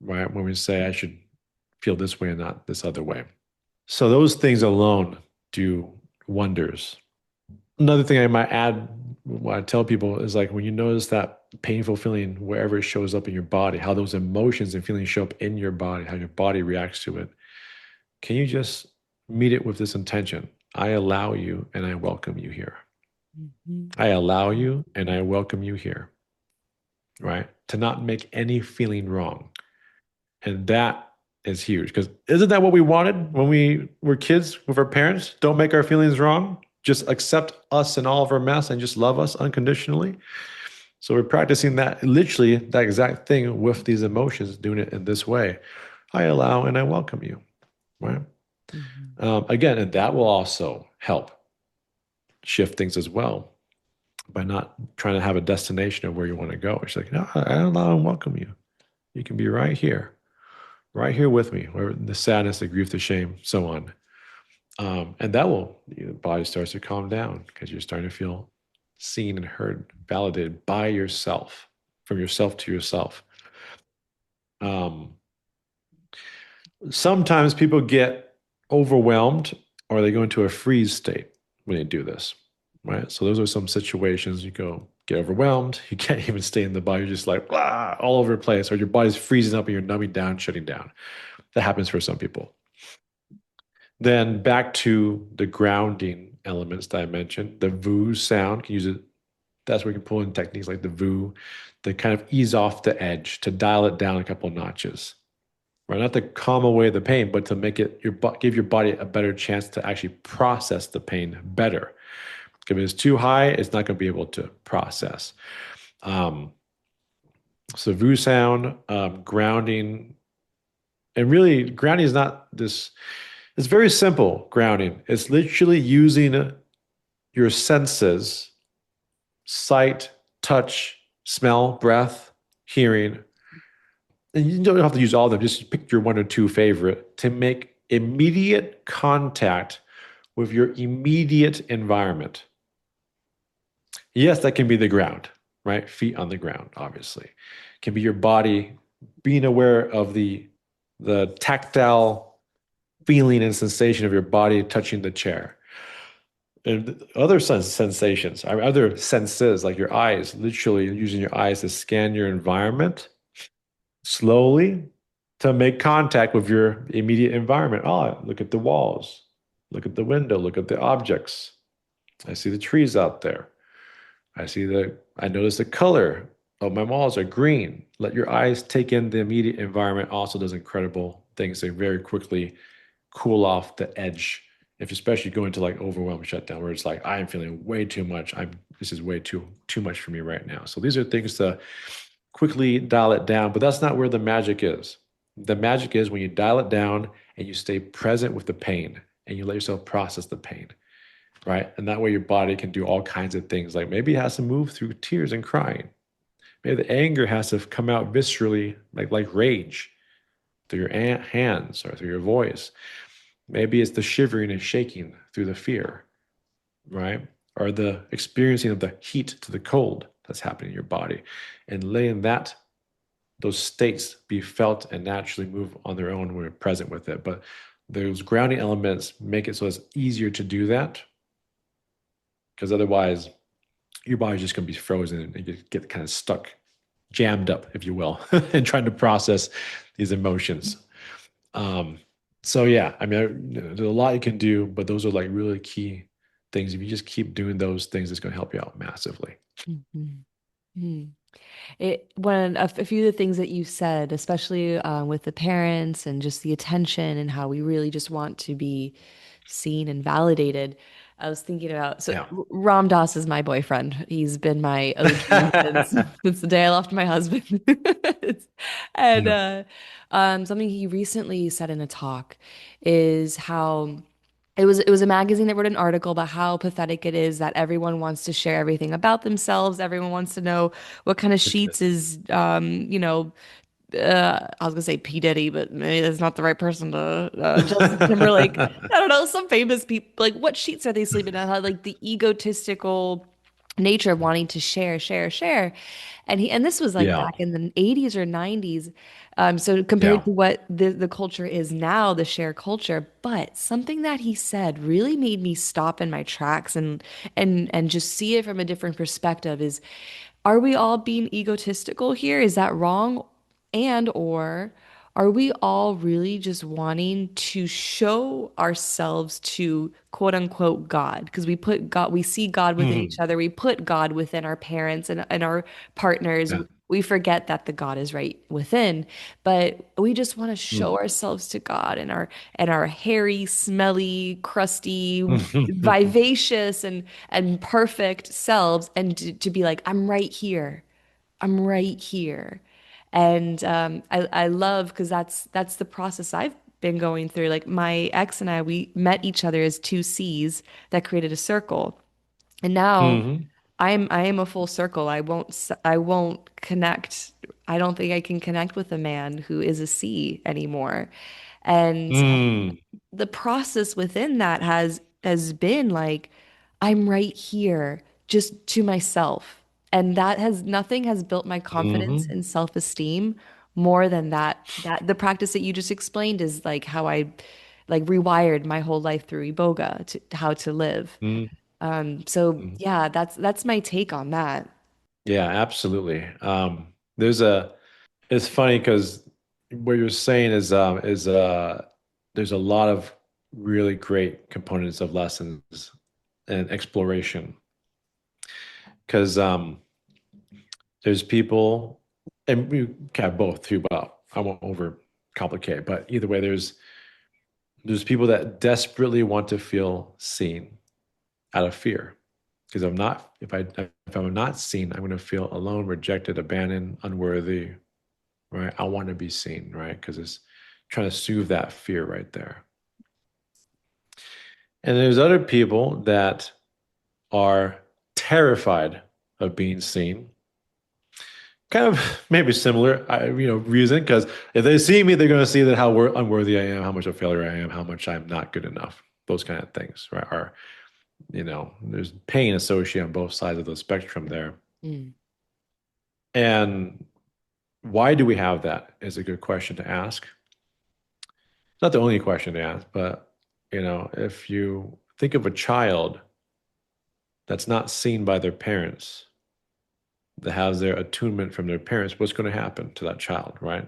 right? When we say, I should feel this way and not this other way. So those things alone do wonders. Another thing I might add, what I tell people is like, when you notice that painful feeling, wherever it shows up in your body, how those emotions and feelings show up in your body, how your body reacts to it, can you just meet it with this intention? I allow you and I welcome you here. I allow you and I welcome you here, right? To not make any feeling wrong. And that is huge because isn't that what we wanted when we were kids with our parents? Don't make our feelings wrong. Just accept us and all of our mess and just love us unconditionally. So we're practicing that, literally that exact thing with these emotions, doing it in this way. I allow and I welcome you, right? Again, and that will also help shift things as well by not trying to have a destination of where you want to go. It's like, no, I allow and welcome you. You can be right here with me, where the sadness, the grief, the shame, so on. And that will, the body starts to calm down because you're starting to feel seen and heard, validated by yourself, from yourself to yourself. Um, Sometimes people get overwhelmed or they go into a freeze state when they do this, right? So those are some situations you go get overwhelmed. You can't even stay in the body. You're just like blah, all over the place, or your body's freezing up and you're numbing down, shutting down. That happens for some people. Then back to the grounding elements that I mentioned, the VU sound, can use it. That's where you can pull in techniques like the VU to kind of ease off the edge, to dial it down a couple of notches, right? Not to calm away the pain, but to make it give your body a better chance to actually process the pain better. If it's too high, it's not going to be able to process. So VU sound, grounding, and really grounding is not this. It's very simple grounding. It's literally using your senses, sight, touch, smell, breath, hearing, and you don't have to use all of them, just pick your one or two favorite to make immediate contact with your immediate environment. Yes, that can be the ground, right? Feet on the ground, obviously. It can be your body being aware of the tactile feeling and sensation of your body touching the chair. And other sensations, I mean, other senses, like your eyes, literally using your eyes to scan your environment slowly to make contact with your immediate environment. Oh, look at the walls, look at the window, look at the objects. I see the trees out there. I notice the color of my walls are green. Let your eyes take in the immediate environment also does incredible things. They very quickly cool off the edge. If especially go into like overwhelm shutdown where it's like I am feeling way too much. This is way too much for me right now. So these are things to quickly dial it down, but that's not where the magic is. The magic is when you dial it down and you stay present with the pain and you let yourself process the pain, right? And that way your body can do all kinds of things. Like maybe it has to move through tears and crying. Maybe the anger has to come out viscerally, like rage, through your hands or through your voice. Maybe it's the shivering and shaking through the fear, right? Or the experiencing of the heat to the cold that's happening in your body, and letting those states be felt and naturally move on their own when we're present with it. But those grounding elements make it so it's easier to do that, because otherwise your body's just going to be frozen and you get kind of stuck, jammed up, if you will, and trying to process these emotions. Um, so yeah, I mean, there's a lot you can do, but those are like really key things. If you just keep doing those things, it's going to help you out massively. Mhm. Mhm. A few of the things that you said, especially with the parents and just the attention and how we really just want to be seen and validated. I was thinking about Yeah. Ram Dass is my boyfriend. He's been my OG since the day I left my husband. And Yeah. something he recently said in a talk is how it was a magazine that wrote an article about how pathetic it is that everyone wants to share everything about themselves. Everyone wants to know what kind of sheets is I was gonna say P. Diddy, but maybe that's not the right person to Justin Timberlake. I don't know, some famous people. Like, what sheets are they sleeping on? How, like the egotistical nature of wanting to share, share, share. And this was like Yeah. back in the 80s or 90s. So compared Yeah. to what the culture is now, the share culture. But something that he said really made me stop in my tracks and just see it from a different perspective is, are we all being egotistical here? Is that wrong? And or are we all really just wanting to show ourselves to quote unquote God? Because we see God within each Mhm. other. We put God within our parents and our partners. Yeah. We forget that the God is right within, but we just want to show Mm. ourselves to God and our hairy, smelly, crusty, vivacious and perfect selves, and to be like, I'm right here. I'm right here. And I love because that's the process I've been going through. Like my ex and I, we met each other as two C's that created a circle. And now Mhm. I am a full circle. I won't connect. I don't think I can connect with a man who is a C anymore. And Mm. the process within that has been like, I'm right here just to myself. And that has nothing has built my confidence Mhm. and self-esteem more than that the practice that you just explained is like how I like rewired my whole life through Iboga to how to live. Mhm. So Mhm. yeah, that's my take on that. Yeah, absolutely. It's funny because what you're saying is there's a lot of really great components of lessons and exploration because there's people, and we kind of both too, but I won't overcomplicate. But either way, there's people that desperately want to feel seen out of fear. Because if I'm not seen, I'm going to feel alone, rejected, abandoned, unworthy, right? I want to be seen, right? Because it's trying to soothe that fear right there. And there's other people that are terrified of being seen. Kind of maybe similar, reason. Because if they see me, they're going to see that how unworthy I am, how much of a failure I am, how much I'm not good enough. Those kind of things, right? There's pain associated on both sides of the spectrum there. Mm. And why do we have that is a good question to ask. not the only question to ask, but if you think of a child that's not seen by their parents, that has their attunement from their parents, what's going to happen to that child, right?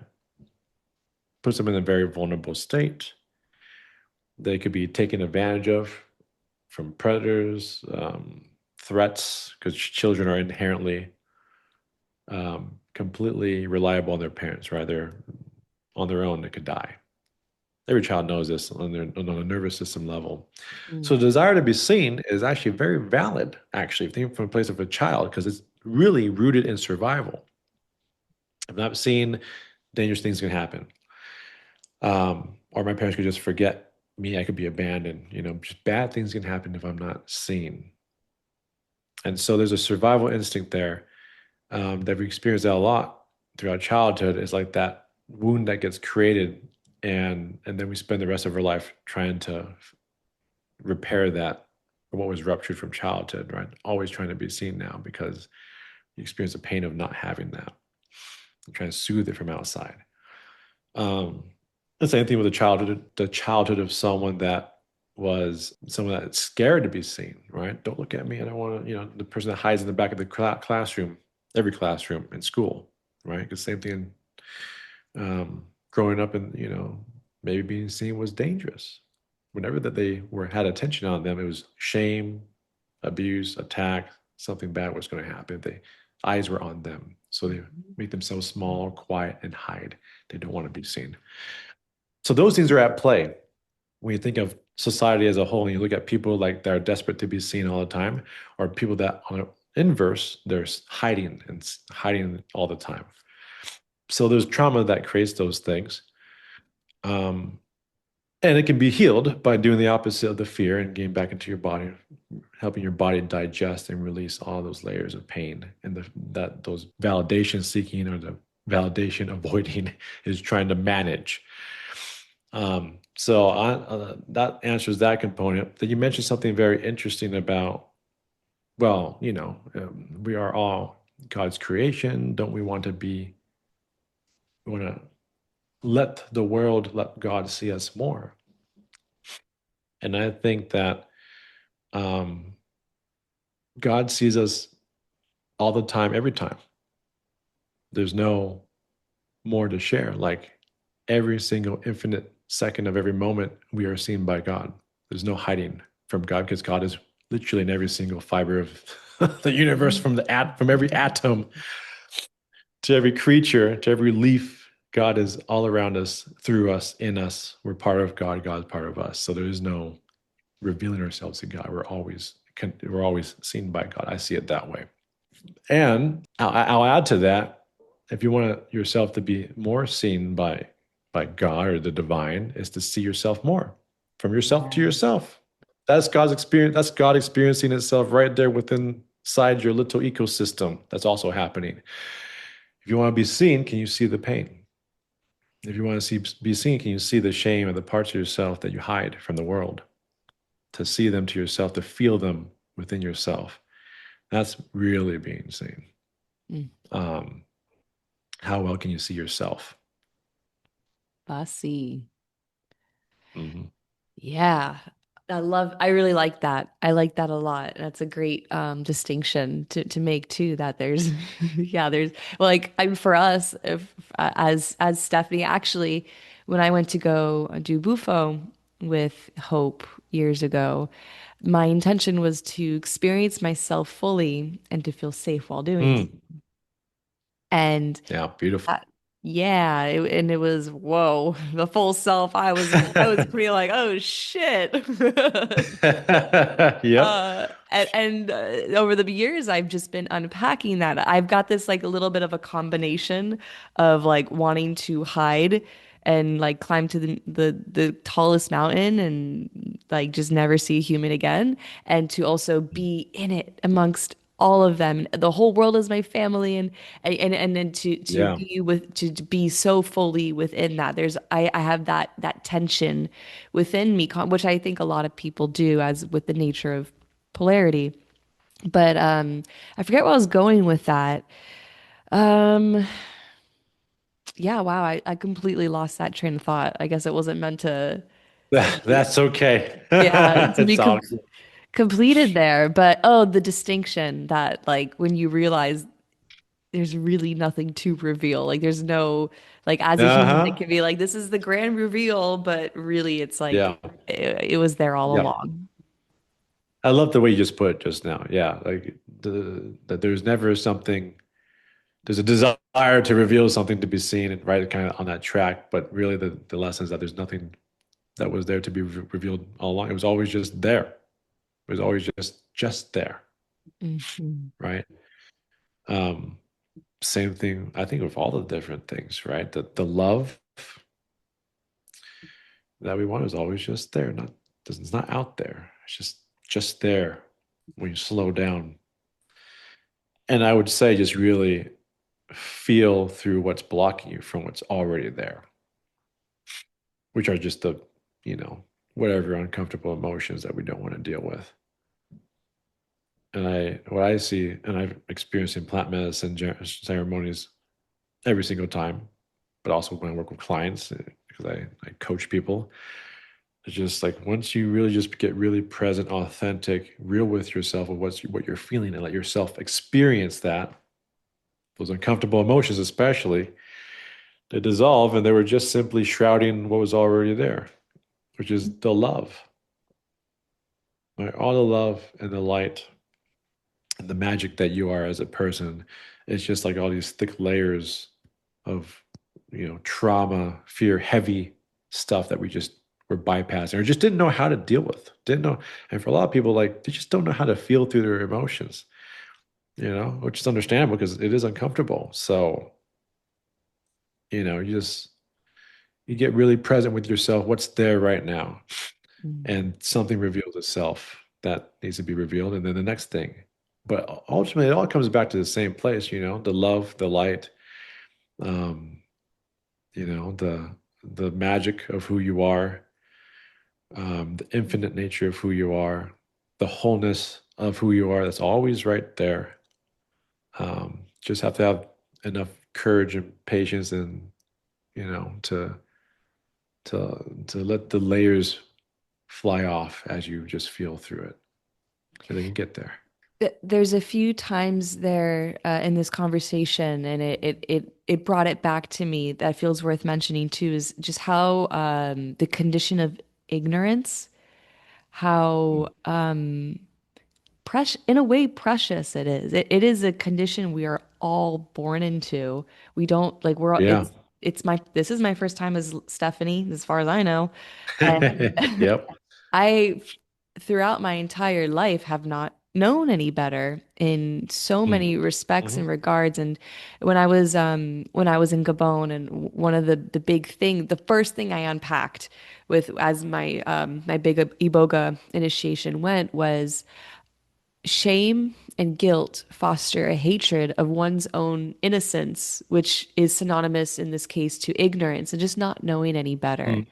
Puts them in a very vulnerable state. They could be taken advantage of from predators, threats, because children are inherently completely reliable on their parents, right? They're on their own, they could die. Every child knows this on a nervous system level. So Mm. the desire to be seen is actually very valid, actually, if you think from a place of a child, because it's really rooted in survival. If not seen, dangerous things can happen. Or my parents could just forget me. I could be abandoned. Just bad things can happen if I'm not seen. And so there's a survival instinct there that we experience that a lot throughout childhood. Is like that wound that gets created, and then we spend the rest of our life trying to repair that what was ruptured from childhood, right? Always trying to be seen now because you experience the pain of not having that. I'm trying to soothe it from outside. Um, the same thing with the childhood of someone that was someone that's scared to be seen, right? Don't look at me. I don't want to, the person that hides in the back of the classroom, every classroom in school, right? Because same thing, growing up and, maybe being seen was dangerous. Whenever that they were had attention on them, it was shame, abuse, attack, something bad was going to happen. The eyes were on them. So they make themselves small, quiet, and hide. They don't want to be seen. So those things are at play when you think of society as a whole, and you look at people like that are desperate to be seen all the time, or people that on the inverse, they're hiding and hiding all the time. So there's trauma that creates those things. Um, and it can be healed by doing the opposite of the fear and getting back into your body, helping your body digest and release all those layers of pain and that those validation seeking or the validation avoiding is trying to manage. That answers that component. Then you mentioned something very interesting about, well, we are all God's creation. Don't we want to be, we want to let the world, let God see us more? And I think that um, God sees us all the time, every time. There's no more to share. Like every single infinite second of every moment, we are seen by God. There's no hiding from God because God is literally in every single fiber of the universe, from every atom to every creature to every leaf. God is all around us, through us, in us. We're part of God. God's part of us. So there is no revealing ourselves to God. We're always seen by God. I see it that way. And I'll add to that, if you want yourself to be more seen by God or the divine, is to see yourself more from yourself to Yeah. yourself. That's God's experience. That's God experiencing itself right there within inside your little ecosystem. That's also happening. If you want to be seen, can you see the pain? If you want to be seen, can you see the shame and the parts of yourself that you hide from the world? To see them to yourself, to feel them within yourself. That's really being seen. Mm. Um, how well can you see yourself? Fussy. Hmm. Yeah. I really like that. I like that a lot. That's a great distinction to make too, that there's yeah, there's well, like for us as Stephanie, actually, when I went to go do Bufo with Hope years ago, my intention was to experience myself fully and to feel safe while doing so. Mm. And Yeah, beautiful. that, yeah, and it was whoa, the full self. I was pretty like, oh shit. Yep. And over the years, I've just been unpacking that. I've got this like a little bit of a combination of like wanting to hide and like climb to the tallest mountain and like just never see a human again, and to also be in it amongst all of them. The whole world is my family, and then to Yeah. be with to be so fully within that. I have that tension within me, which I think a lot of people do, as with the nature of polarity. But I forget where I was going with that. Um Yeah, wow, I completely lost that train of thought. I guess it wasn't meant to be, That's okay. yeah, to be It's all good. completed there. But oh, the distinction that like when you realize there's really nothing to reveal. Like there's no like as a human it Uh-huh. can be like this is the grand reveal, but really it's like Yeah. it was there all Yeah. along. I love the way you just put it just now. Yeah. Like that there's never something, there's a desire to reveal something to be seen and right kind of on that track. But really the lesson is that there's nothing that was there to be revealed all along. It was always just there. It was always just there. Mhm. Right. Um, Same thing, I think, with all the different things, right? The love that we want is always just there, not it's not out there. It's just there when you slow down. And I would say just really feel through what's blocking you from what's already there, which are just the, you know, whatever uncomfortable emotions that we don't want to deal with. And what I see, and I've experienced in plant medicine ceremonies every single time, but also when I work with clients, because I coach people. It's just like once you really just get really present, authentic, real with yourself of what you're feeling and let yourself experience that, those uncomfortable emotions especially, they dissolve and they were just simply shrouding what was already there, which is the love. Right? All the love and the light and the magic that you are as a person. It's just like all these thick layers of, trauma, fear, heavy stuff that we just were bypassing or just didn't know how to deal with. Didn't know. And for a lot of people, like they just don't know how to feel through their emotions, which is understandable because it is uncomfortable. So, you get really present with yourself, what's there right now. And something reveals itself that needs to be revealed. And then the next thing. But ultimately it all comes back to the same place, the love, the light, um, the magic of who you are, the infinite nature of who you are, the wholeness of who you are. That's always right there. Just have to have enough courage and patience, and to let the layers fly off as you just feel through it, and then you get there. There's a few times there in this conversation, and it brought it back to me that feels worth mentioning too, is just how the condition of ignorance, how in a way precious it is. It is a condition we are all born into. We don't like we're all- Yeah. it's my this is my first time as Stephanie, as far as I know. And Yep. I, throughout my entire life, have not known any better in so Mm. many respects Mhm. and regards. And when I was in Gabon, and one of the first thing I unpacked with as my big Iboga initiation went was shame and guilt foster a hatred of one's own innocence, which is synonymous in this case to ignorance and just not knowing any better. Mm.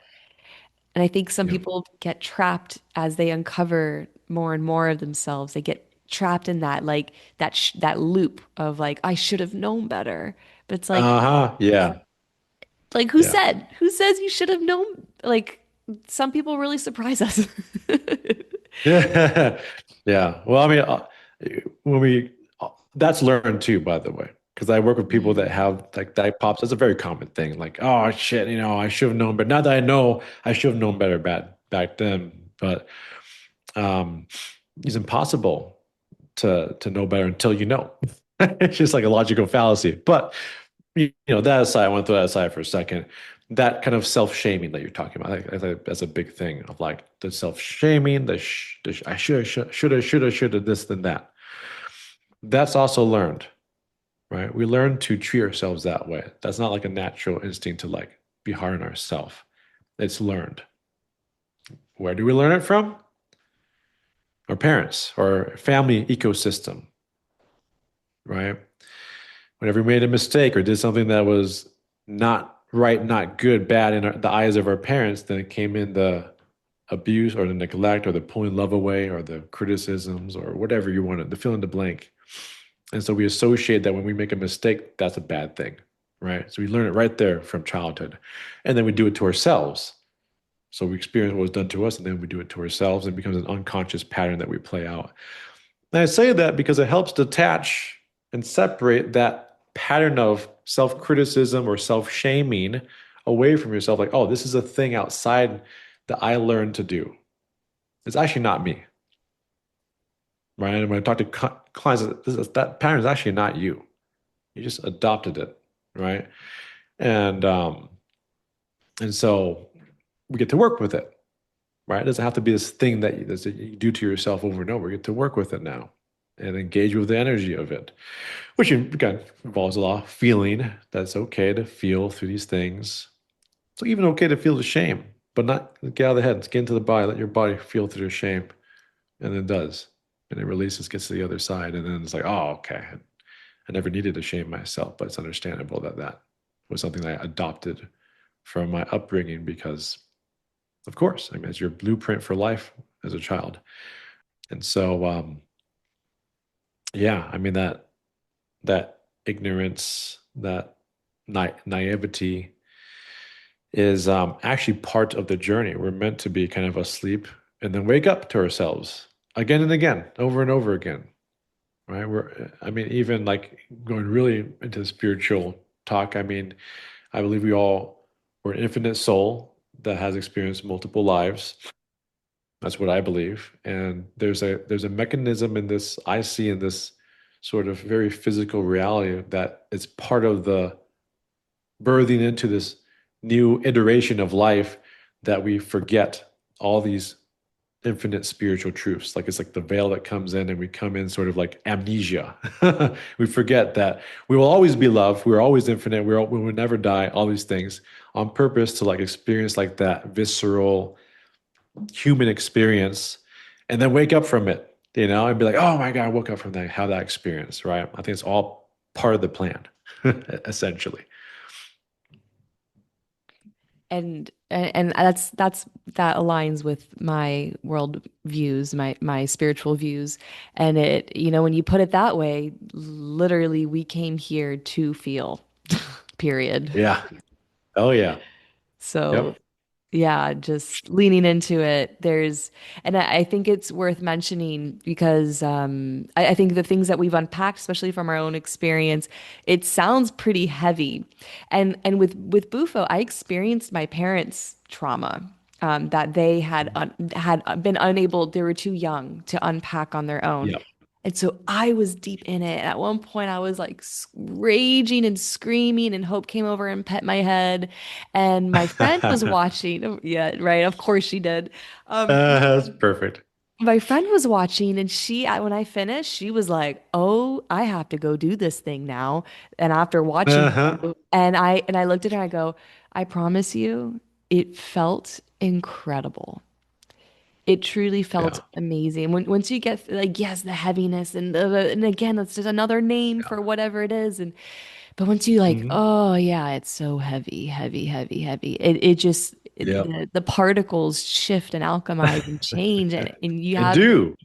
And I think some Yep. people get trapped as they uncover more and more of themselves. They get trapped in that like that loop of like I should have known better. But it's Uh-huh. Yeah. like Yeah. who says you should have known? Like some people really surprise us. Yeah. Yeah. Well, I mean, when that's learned too, by the way, because I work with people that Mm, have like that pops. That's a very common thing. Like, oh shit, I should have known, but now that I know, I should have known better back then. But um, it's impossible to know better until you know. It's just like a logical fallacy. But that aside, I want to throw that aside for a second. That kind of self-shaming that you're talking about, I think that's a big thing of like the self-shaming, I should have this and that. That's also learned, right? We learn to treat ourselves that way. That's not like a natural instinct to like be hard on ourselves. It's learned. Where do we learn it from? Our parents or family ecosystem, right? Whenever we made a mistake or did something that was not right, not good, bad in the eyes of our parents, then it came in the abuse or the neglect or the pulling love away or the criticisms or whatever you wanted, the fill in the blank. And so we associate that when we make a mistake, that's a bad thing. right? So we learn it right there from childhood. And then we do it to ourselves. So we experience what was done to us, and then we do it to ourselves, and it becomes an unconscious pattern that we play out. And I say that because it helps detach and separate that pattern of self criticism or self shaming away from yourself. Like, oh, this is a thing outside that I learned to do. It's actually not me, right? And when I talk to clients, that pattern is actually not you. You just adopted it, right? And um, and so we get to work with it, right? It doesn't have to be this thing that you do to yourself over and over. We get to work with it now and engage with the energy of it, which again involves a lot of feeling. That's okay to feel through these things. It's even okay to feel the shame, but not get out of the head. Get into the body. Let your body feel through the shame, and it does, and it releases, gets to the other side, and then it's like, oh, okay. I never needed to shame myself, but it's understandable that that was something that I adopted from my upbringing because, of course, I mean, it's your blueprint for life as a child. And so, yeah, I mean that ignorance, that naivety is actually part of the journey. We're meant to be kind of asleep and then wake up to ourselves again and again, over and over again. Right? I mean, even like going really into the spiritual talk. I mean, I believe we all we're an infinite soul that has experienced multiple lives. That's what I believe. And there's a mechanism in this I see in this sort of very physical reality that it's part of the birthing into this new iteration of life that we forget all these infinite spiritual truths. Like it's like the veil that comes in and we come in sort of like amnesia. We forget that we will always be loved. We're always infinite. We will never die. All these things on purpose to like experience like that visceral human experience and then wake up from it, and be like, oh my God, I woke up from that, have that experience, right? I think it's all part of the plan, essentially. And that's that aligns with my world views, my spiritual views. And it, when you put it that way, literally we came here to feel, period. Yeah. Oh yeah. So Yep. yeah, just leaning into it. And I think it's worth mentioning because I think the things that we've unpacked, especially from our own experience, it sounds pretty heavy. And with Bufo, I experienced my parents' trauma. That they had been unable, they were too young to unpack on their own. Yep. And so I was deep in it. At one point, I was like raging and screaming, and Hope came over and pet my head. And my friend was watching. Oh, yeah, right. Of course she did. Um, That's perfect. my friend was watching, and when I finished, she was like, "Oh, I have to go do this thing now." And after watching, Uh-huh. and I looked at her, and I go, "I promise you, it felt incredible." It truly felt Yeah. amazing. Once you get like, yes, the heaviness and again, it's just another name Yeah. for whatever it is. And but once you like, Mhm. oh yeah, it's so heavy, heavy, heavy, heavy. It just Yep. the particles shift and alchemize and change, and you I have do.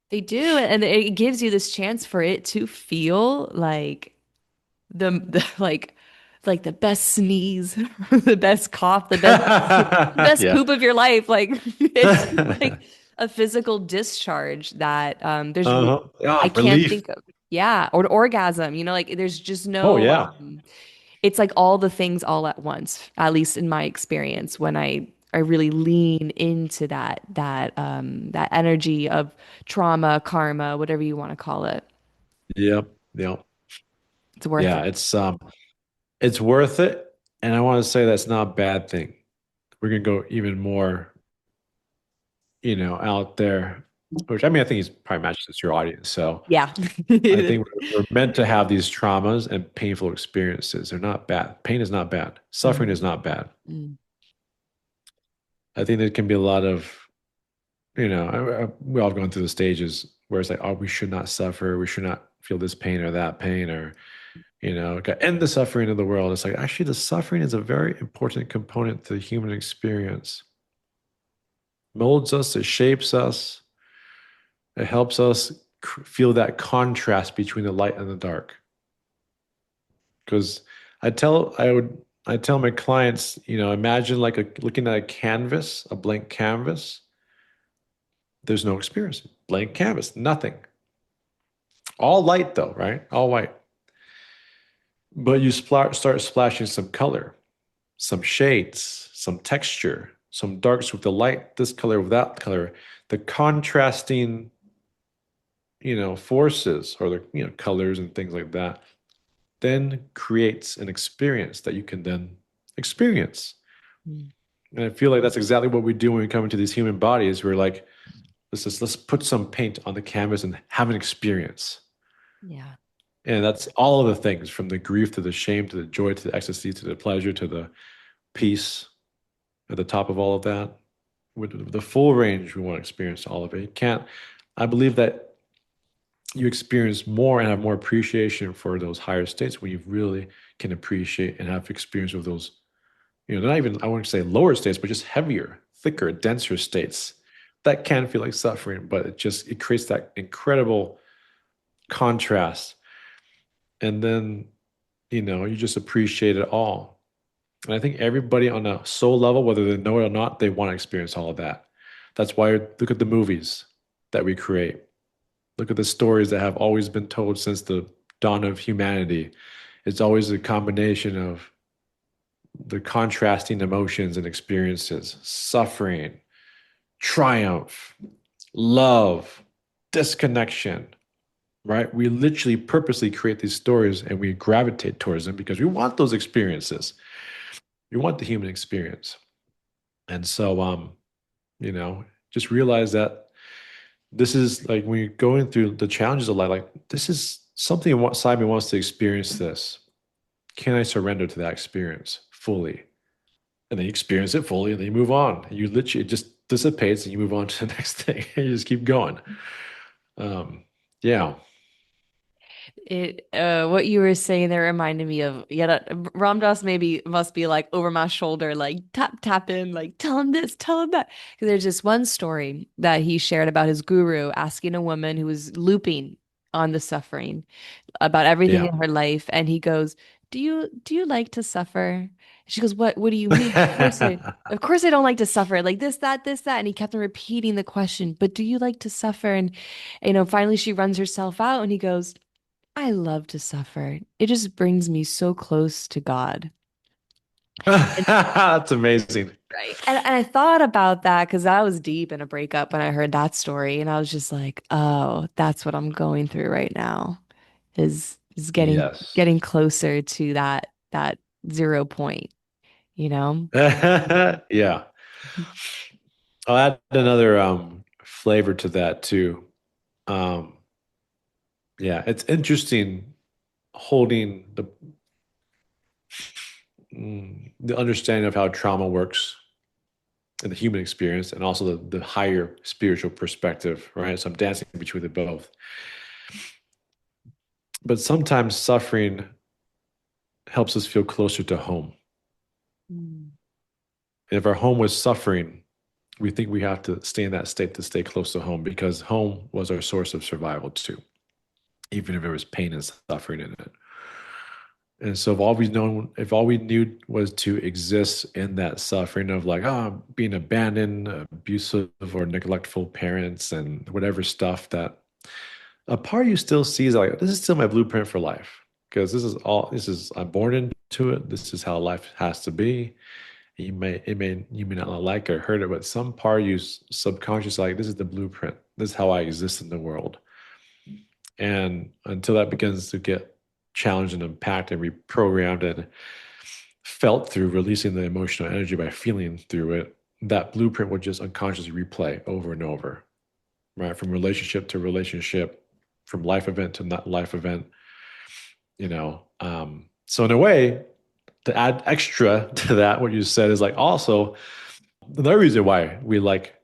they do, and it gives you this chance for it to feel like the like the best sneeze, the best cough, the best Yeah. poop of your life. Like it's like a physical discharge that Uh-huh. I Ah, can't relief. think of. Yeah, or orgasm, like there's just Oh no yeah. it's like all the things all at once, at least in my experience when I really lean into that energy of trauma, karma, whatever you want to call it. Yep. Yep. It's worth Yeah, it. it's worth it. And I want to say that's not a bad thing. We're gonna go even more, out there, which I mean I think he's probably matches your audience. So Yeah. I think we're meant to have these traumas and painful experiences. They're not bad. Pain is not bad. Suffering is Mm, not bad. mm, I think there can be a lot of, we all have gone through the stages where it's like, oh, we should not suffer. We should not feel this pain or that pain, or, end the suffering of the world. It's like, actually, the suffering is a very important component to the human experience. Molds us, it shapes us, it helps us feel that contrast between the light and the dark. Because I tell my clients, imagine like looking at a canvas, a blank canvas. There's no experience. Blank canvas, nothing. All light though, right? All white. But you start splashing some color, some shades, some texture, some darks with the light, this color with that color. The contrasting, forces or the, colors and things like that then creates an experience that you can then experience. Mm. And I feel like that's exactly what we do when we come into these human bodies. We're like, let's put some paint on the canvas and have an experience. Yeah. And that's all of the things from the grief to the shame to the joy to the ecstasy to the pleasure to the peace at the top of all of that. With the full range, we want to experience all of it. You can't, I believe that you experience more and have more appreciation for those higher states when you really can appreciate and have experience with those, not even, I wouldn't say lower states, but just heavier, thicker, denser states that can feel like suffering, but it creates that incredible contrast. And then, you just appreciate it all. And I think everybody on a soul level, whether they know it or not, they want to experience all of that. That's why look at the movies that we create. Look at the stories that have always been told since the dawn of humanity. It's always a combination of the contrasting emotions and experiences, suffering, triumph, love, disconnection, right? We literally purposely create these stories and we gravitate towards them because we want those experiences. We want the human experience. And so, you know, just realize that this is like when you're going through the challenges of life, like this is something inside me wants to experience this. Can I surrender to that experience fully? And then you experience it fully and then you move on. You literally, it just dissipates and you move on to the next thing and you just keep going. Um, yeah. It what you were saying there reminded me of Ram Dass maybe must be like over my shoulder, like tap in, like tell him this, tell him that. Because there's just one story that he shared about his guru asking a woman who was looping on the suffering about everything Yeah. in her life, and he goes, "Do you like to suffer?" She goes, "What do you mean? Of course I don't like to suffer. Like this, that." And he kept on repeating the question, "But do you like to suffer?" And finally she runs herself out, and he goes, I love to suffer. It just brings me so close to God. And, That's amazing. right. And I thought about that because I was deep in a breakup when I heard that story. And I was just like, oh, that's what I'm going through right now is Yes. getting closer to that 0 point, you know? Yeah. I'll add another flavor to that too. Um, yeah, it's interesting holding the understanding of how trauma works in the human experience and also the higher spiritual perspective, right? So I'm dancing between the both. But sometimes suffering helps us feel closer to home. Mm. And if our home was suffering, we think we have to stay in that state to stay close to home because home was our source of survival too, even if there was pain and suffering in it. And so if all we knew was to exist in that suffering of like, being abandoned, abusive or neglectful parents and whatever stuff that a part of you still sees like, this is still my blueprint for life. Because I'm born into it. This is how life has to be. You may not like or heard it, but some part of you subconscious like, this is the blueprint. This is how I exist in the world. And until that begins to get challenged and unpacked and reprogrammed and felt through releasing the emotional energy by feeling through it, that blueprint would just unconsciously replay over and over, right? From relationship to relationship, from life event to not life event, So in a way, to add extra to that, what you said is like also another reason why we like,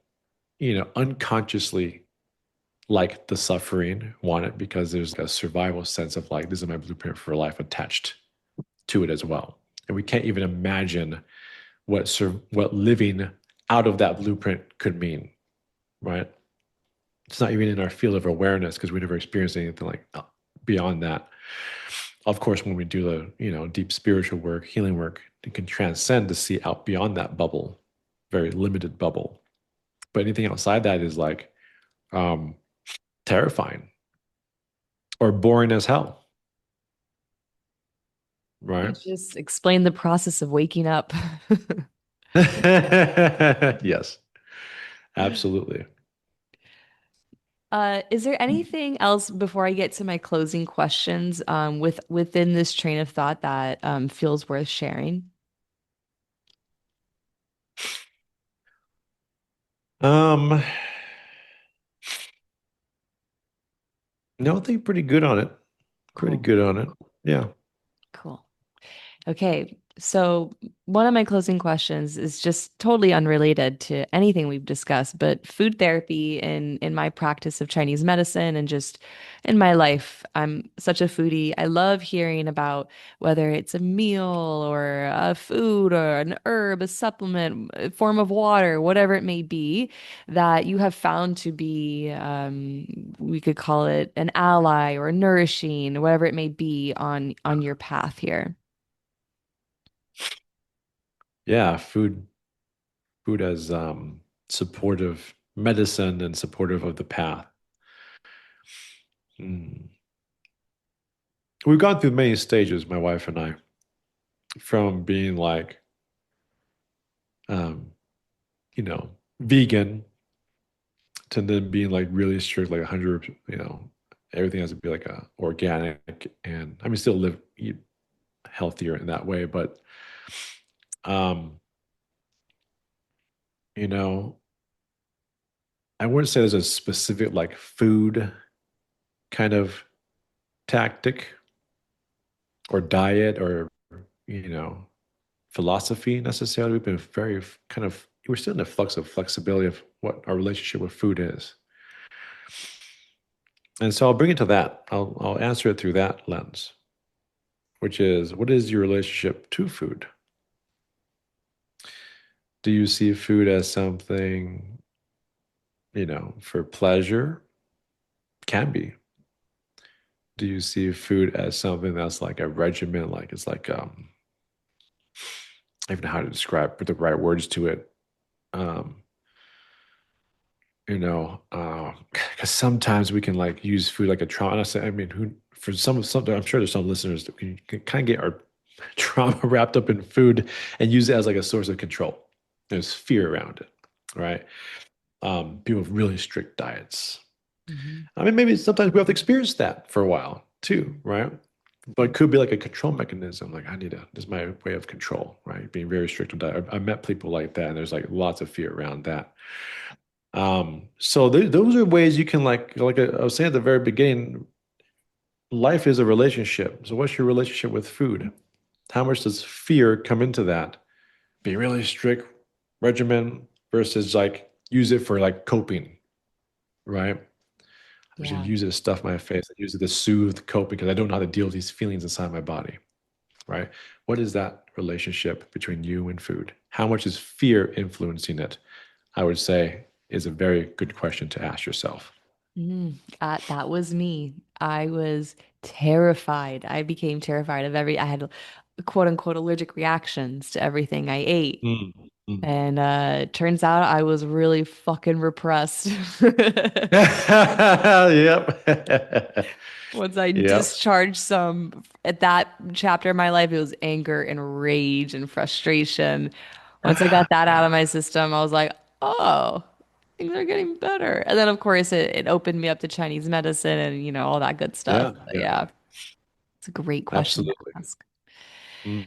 unconsciously like the suffering, want it because there's a survival sense of like, this is my blueprint for life attached to it as well. And we can't even imagine what living out of that blueprint could mean, right? It's not even in our field of awareness because we never experienced anything like beyond that. Of course, when we do the, deep spiritual work, healing work, you can transcend to see out beyond that bubble, very limited bubble. But anything outside that is like um, terrifying or boring as hell, You right? just explain the process of waking up. Yes, absolutely. Is there anything else before I get to my closing questions, within this train of thought that feels worth sharing? Um, no, I think pretty good on it. Pretty Cool. good on it. Yeah. Cool. Okay, so one of my closing questions is just totally unrelated to anything we've discussed, but food therapy in my practice of Chinese medicine and just in my life, I'm such a foodie. I love hearing about whether it's a meal or a food or an herb, a supplement, a form of water, whatever it may be, that you have found to be, we could call it an ally or nourishing, whatever it may be on your path here. Yeah, food as supportive medicine and supportive of the path. Mm. We've gone through many stages, my wife and I, from being like, um, vegan to then being like really strict, like 100, everything has to be like organic, and I mean, still eat healthier in that way, but um, you know, I wouldn't say there's a specific like food kind of tactic or diet or you know philosophy necessarily. We've been very we're still in the flux of flexibility of what our relationship with food is. And so I'll bring it to that. I'll answer it through that lens, which is, what is your relationship to food? Do you see food as something, for pleasure? Can be. Do you see food as something that's like a regimen, like it's like I don't even know how to describe, put the right words to it. Um, because sometimes we can like use food like a trauma. And I mean, who for some, I'm sure there's some listeners that can kind of get our trauma wrapped up in food and use it as like a source of control. There's fear around it, right? People with really strict diets. Mhm. I mean, maybe sometimes we have to experience that for a while too, right? But it could be like a control mechanism. Like this is my way of control, right? Being very strict with diet. I met people like that, and there's like lots of fear around that. So those are ways you can like I was saying at the very beginning, life is a relationship. So what's your relationship with food? How much does fear come into that? Be really strict regimen versus like use it for like coping, right? I should Yeah. use it to stuff my face. I use it to soothe, cope because I don't know how to deal with these feelings inside my body, right? What is that relationship between you and food? How much is fear influencing it? I would say is a very good question to ask yourself. That was me. I was terrified. I became terrified of I had quote unquote allergic reactions to everything I ate. Mm, mm. And it turns out I was really fucking repressed. Yep. Once I Yep. discharged some at that chapter of my life, it was anger and rage and frustration. Once I got that out of my system, I was like, oh, things are getting better. And then, of course, it opened me up to Chinese medicine and, all that good stuff. Yeah, But yeah, yeah, it's a great question to absolutely. ask. Hmm.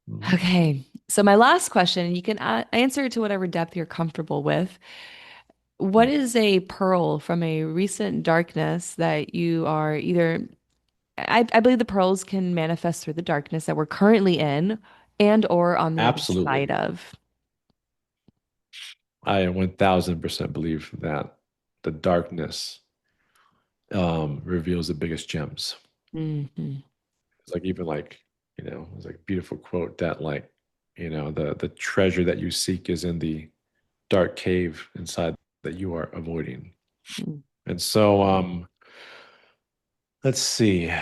Hmm. Okay. So, my last question, you can answer it to whatever depth you're comfortable with. What is a pearl from a recent darkness that you are either I believe the pearls can manifest through the darkness that we're currently in and or on the other Absolutely. side of. I 1000% believe that the darkness reveals the biggest gems. Hmm. It's like even like, it's like a beautiful quote that like, the treasure that you seek is in the dark cave inside that you are avoiding. And so let's see.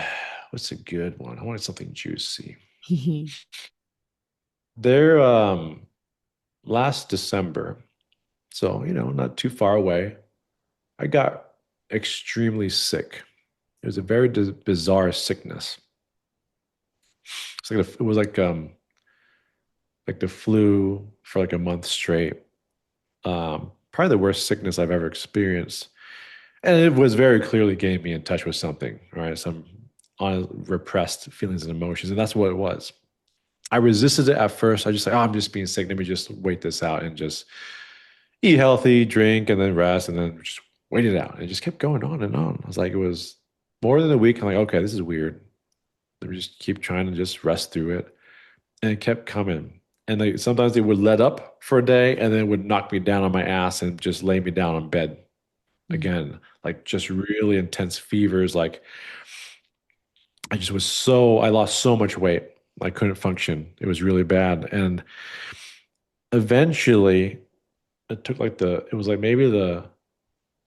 what's a good one? I wanted something juicy. There, last December, so not too far away, I got extremely sick. It was a very bizarre sickness. It was like the flu for like a month straight. Probably the worst sickness I've ever experienced. And it was very clearly getting me in touch with something, right? Some repressed feelings and emotions. And that's what it was. I resisted it at first. I just like, oh, I'm just being sick. Let me just wait this out and just eat healthy, drink, and then rest, and then just wait it out. And it just kept going on and on. I was like, it was more than a week. I'm like, okay, this is weird. Let me just keep trying to just rest through it. And it kept coming. And like sometimes it would let up for a day and then it would knock me down on my ass and just lay me down on bed again. Like just really intense fevers. Like I lost so much weight. I couldn't function. It was really bad. And eventually it took it was like maybe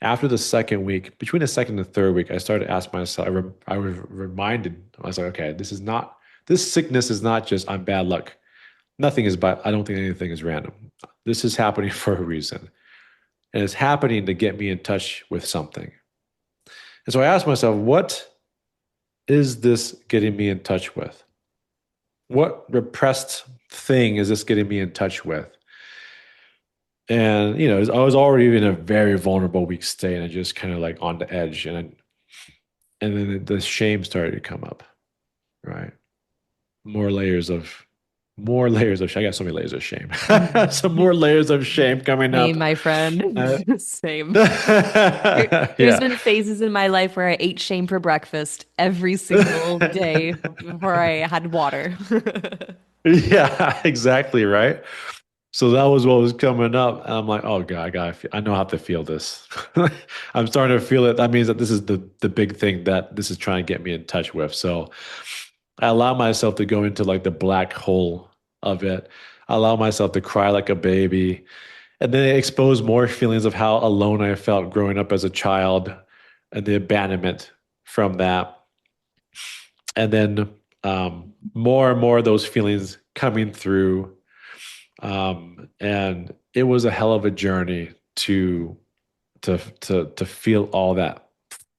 after the second week, between the second and the third week, I started to ask myself, I was reminded, I was like, okay, this sickness is not just I'm bad luck. Nothing is bad. I don't think anything is random. This is happening for a reason. And it's happening to get me in touch with something. And so I asked myself, what is this getting me in touch with? What repressed thing is this getting me in touch with? And I was already in a very vulnerable, weak state, and I just kind of like on the edge, and then the shame started to come up, right? More layers of, I got so many layers of shame. Some more layers of shame coming Same, up. my friend. Uh, Same. There's yeah, been phases in my life where I ate shame for breakfast every single day before I had water. yeah, exactly, right. So that was what was coming up. And I'm like, oh God, I know how to feel this. I'm starting to feel it. That means that this is the big thing that this is trying to get me in touch with. So I allow myself to go into like the black hole of it. I allow myself to cry like a baby. And then it exposed more feelings of how alone I felt growing up as a child and the abandonment from that. And then more and more of those feelings coming through. And it was a hell of a journey to feel all that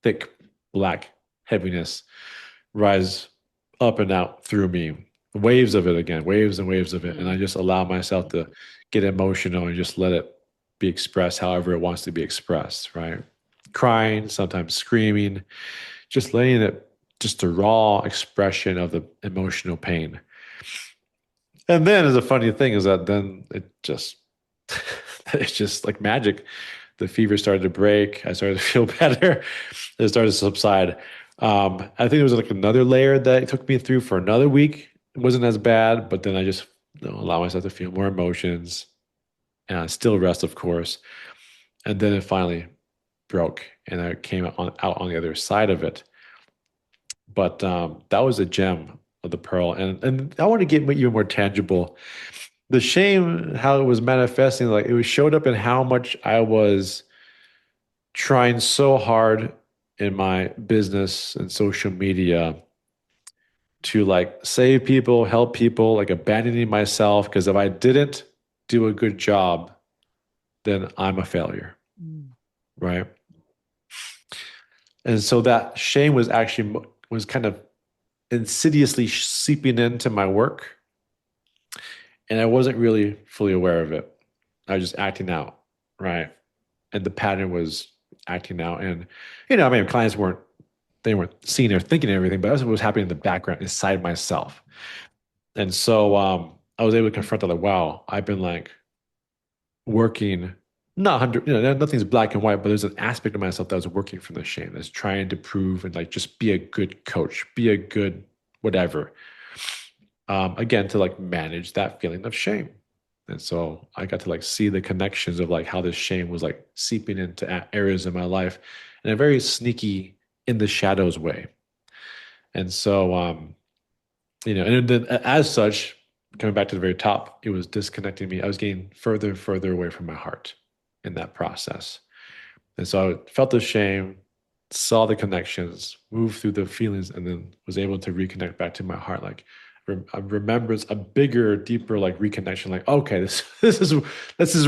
thick black heaviness rise up and out through me. Waves of it again, waves and waves of it. And I just allow myself to get emotional and just let it be expressed however it wants to be expressed, right? Crying, sometimes screaming, just letting it just a raw expression of the emotional pain. And then the funny thing is that then it just it's just like magic. The fever started to break. I started to feel better. It started to subside. I think there was like another layer that it took me through for another week. It wasn't as bad, but then I just allow myself to feel more emotions and still rest, of course. And then it finally broke, and I came out on the other side of it. But that was a gem of the pearl, and I want to get even more tangible. The shame, how it was manifesting, like it was showed up in how much I was trying so hard in my business and social media to like save people, help people, like abandoning myself. Because if I didn't do a good job, then I'm a failure, right? And so that shame was actually was kind of insidiously seeping into my work, and I wasn't really fully aware of it. I was just acting out, right? And the pattern was acting out, and I mean, clients weren't seeing or thinking everything, but that's what was happening in the background inside myself. And so I was able to confront that, like, wow, I've been like working, not 100, nothing's black and white, but there's an aspect of myself that was working from the shame, that's trying to prove and like just be a good coach, be a good whatever. Again, to like manage that feeling of shame. And so I got to like see the connections of like how this shame was like seeping into areas of my life in a very sneaky, in the shadows way. And so, and then as such, coming back to the very top, it was disconnecting me. I was getting further and further away from my heart in that process. And so I felt the shame, saw the connections, moved through the feelings, and then was able to reconnect back to my heart. Like I remembers a bigger, deeper like reconnection. Like, okay, this this is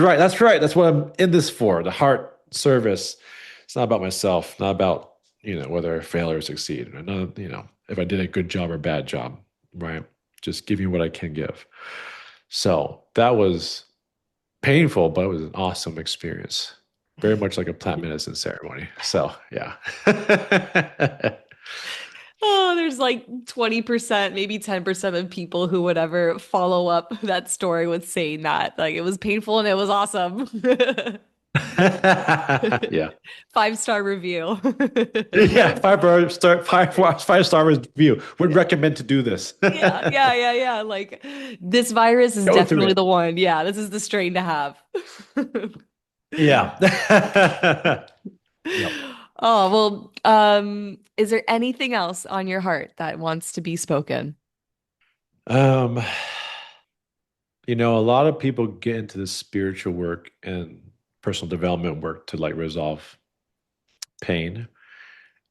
right. That's right. That's what I'm in this for. The heart service. It's not about myself. Not about whether I fail or succeed. Or not, if I did a good job or bad job. Right. Just giving what I can give. So that was painful, but it was an awesome experience. Very much like a plant medicine ceremony. So yeah. Oh, there's like 20%, maybe 10% of people who would ever follow up that story with saying that. Like it was painful and it was awesome. Yeah. 5-star review. Yeah. Five star review. Would recommend to do this. Yeah, yeah, yeah, yeah. Like this virus is Go through definitely it. the one. Yeah, this is the strain to have. Yeah. Yep. Oh, well, is there anything else on your heart that wants to be spoken? Um, a lot of people get into this spiritual work and personal development work to like resolve pain.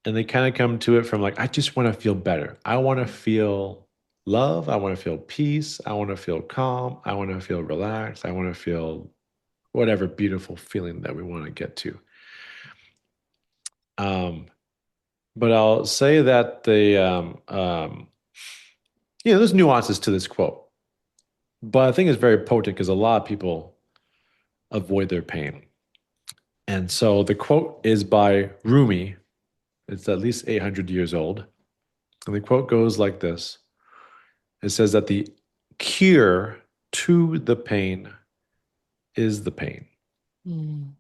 And they kind of come to it from like, I just want to feel better. I want to feel love. I want to feel peace. I want to feel calm. I want to feel relaxed. I want to feel whatever beautiful feeling that we want to get to. Um, but I'll say that there's nuances to this quote, but I think it's very potent because a lot of people avoid their pain. And so the quote is by Rumi. It's at least 800 years old. And the quote goes like this. It says that the cure to the pain is the pain, Mm.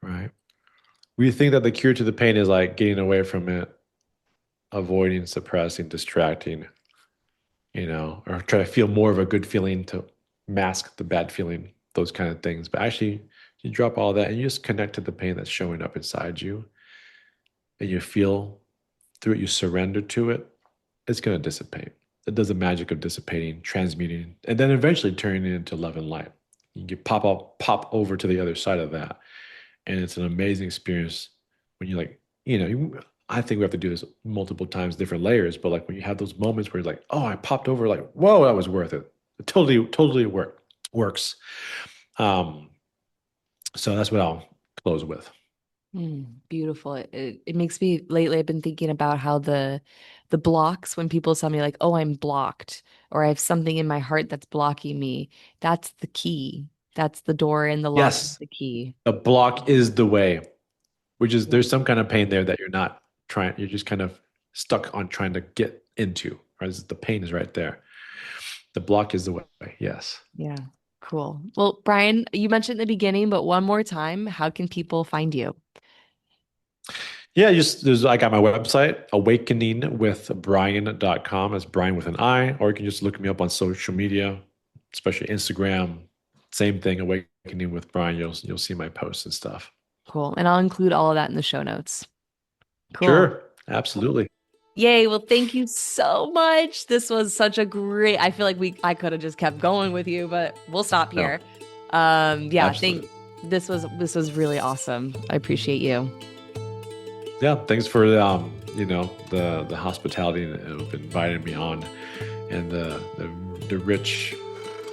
right? We think that the cure to the pain is like getting away from it, avoiding, suppressing, distracting, or try to feel more of a good feeling to mask the bad feeling, those kind of things. But actually, you drop all that and you just connect to the pain that's showing up inside you and you feel through it, you surrender to it, it's going to dissipate. It does the magic of dissipating, transmuting, and then eventually turning it into love and light. You can pop over to the other side of that. And it's an amazing experience when you like, I think we have to do this multiple times, different layers, but like when you have those moments where you're like, oh, I popped over, like, whoa, that was worth it. It totally works. Um, so that's what I'll close with. Beautiful. It makes me lately I've been thinking about how the blocks when people tell me like, "Oh, I'm blocked," or I have something in my heart that's blocking me. That's the key. That's the door and the lock is Yes, the key. the block is the way, which is Yeah. there's some kind of pain there that you're not trying, you're just kind of stuck on trying to get into, right? The pain is right there. The block is the way. Yes. Yeah. Cool. Well, Brian, you mentioned in the beginning, but one more time, how can people find you? Yeah, I got my website, awakeningwithbrian.com. That's Brian with an I, or you can just look me up on social media, especially Instagram. Same thing, Awakening with Brian. You'll see my posts and stuff. Cool. And I'll include all of that in the show notes. Cool. Sure, absolutely. Yay. Well, thank you so much. This was such a great, I feel like I could have just kept going with you, but we'll stop No, here. Yeah, absolutely. this was really awesome. I appreciate you. Yeah, thanks for the hospitality of inviting me on, and the rich,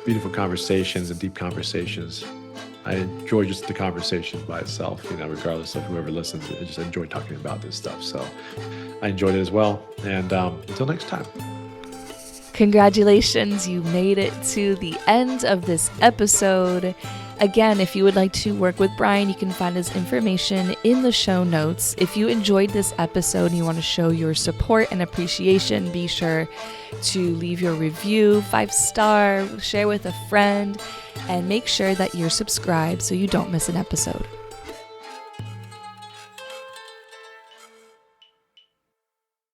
beautiful conversations and deep conversations. I enjoy just the conversation by itself, regardless of whoever listens. I just enjoy talking about this stuff. So I enjoyed it as well. And until next time. Congratulations, you made it to the end of this episode. Again, if you would like to work with Brian, you can find his information in the show notes. If you enjoyed this episode and you want to show your support and appreciation, be sure to leave your review, 5-star, share with a friend, and make sure that you're subscribed so you don't miss an episode.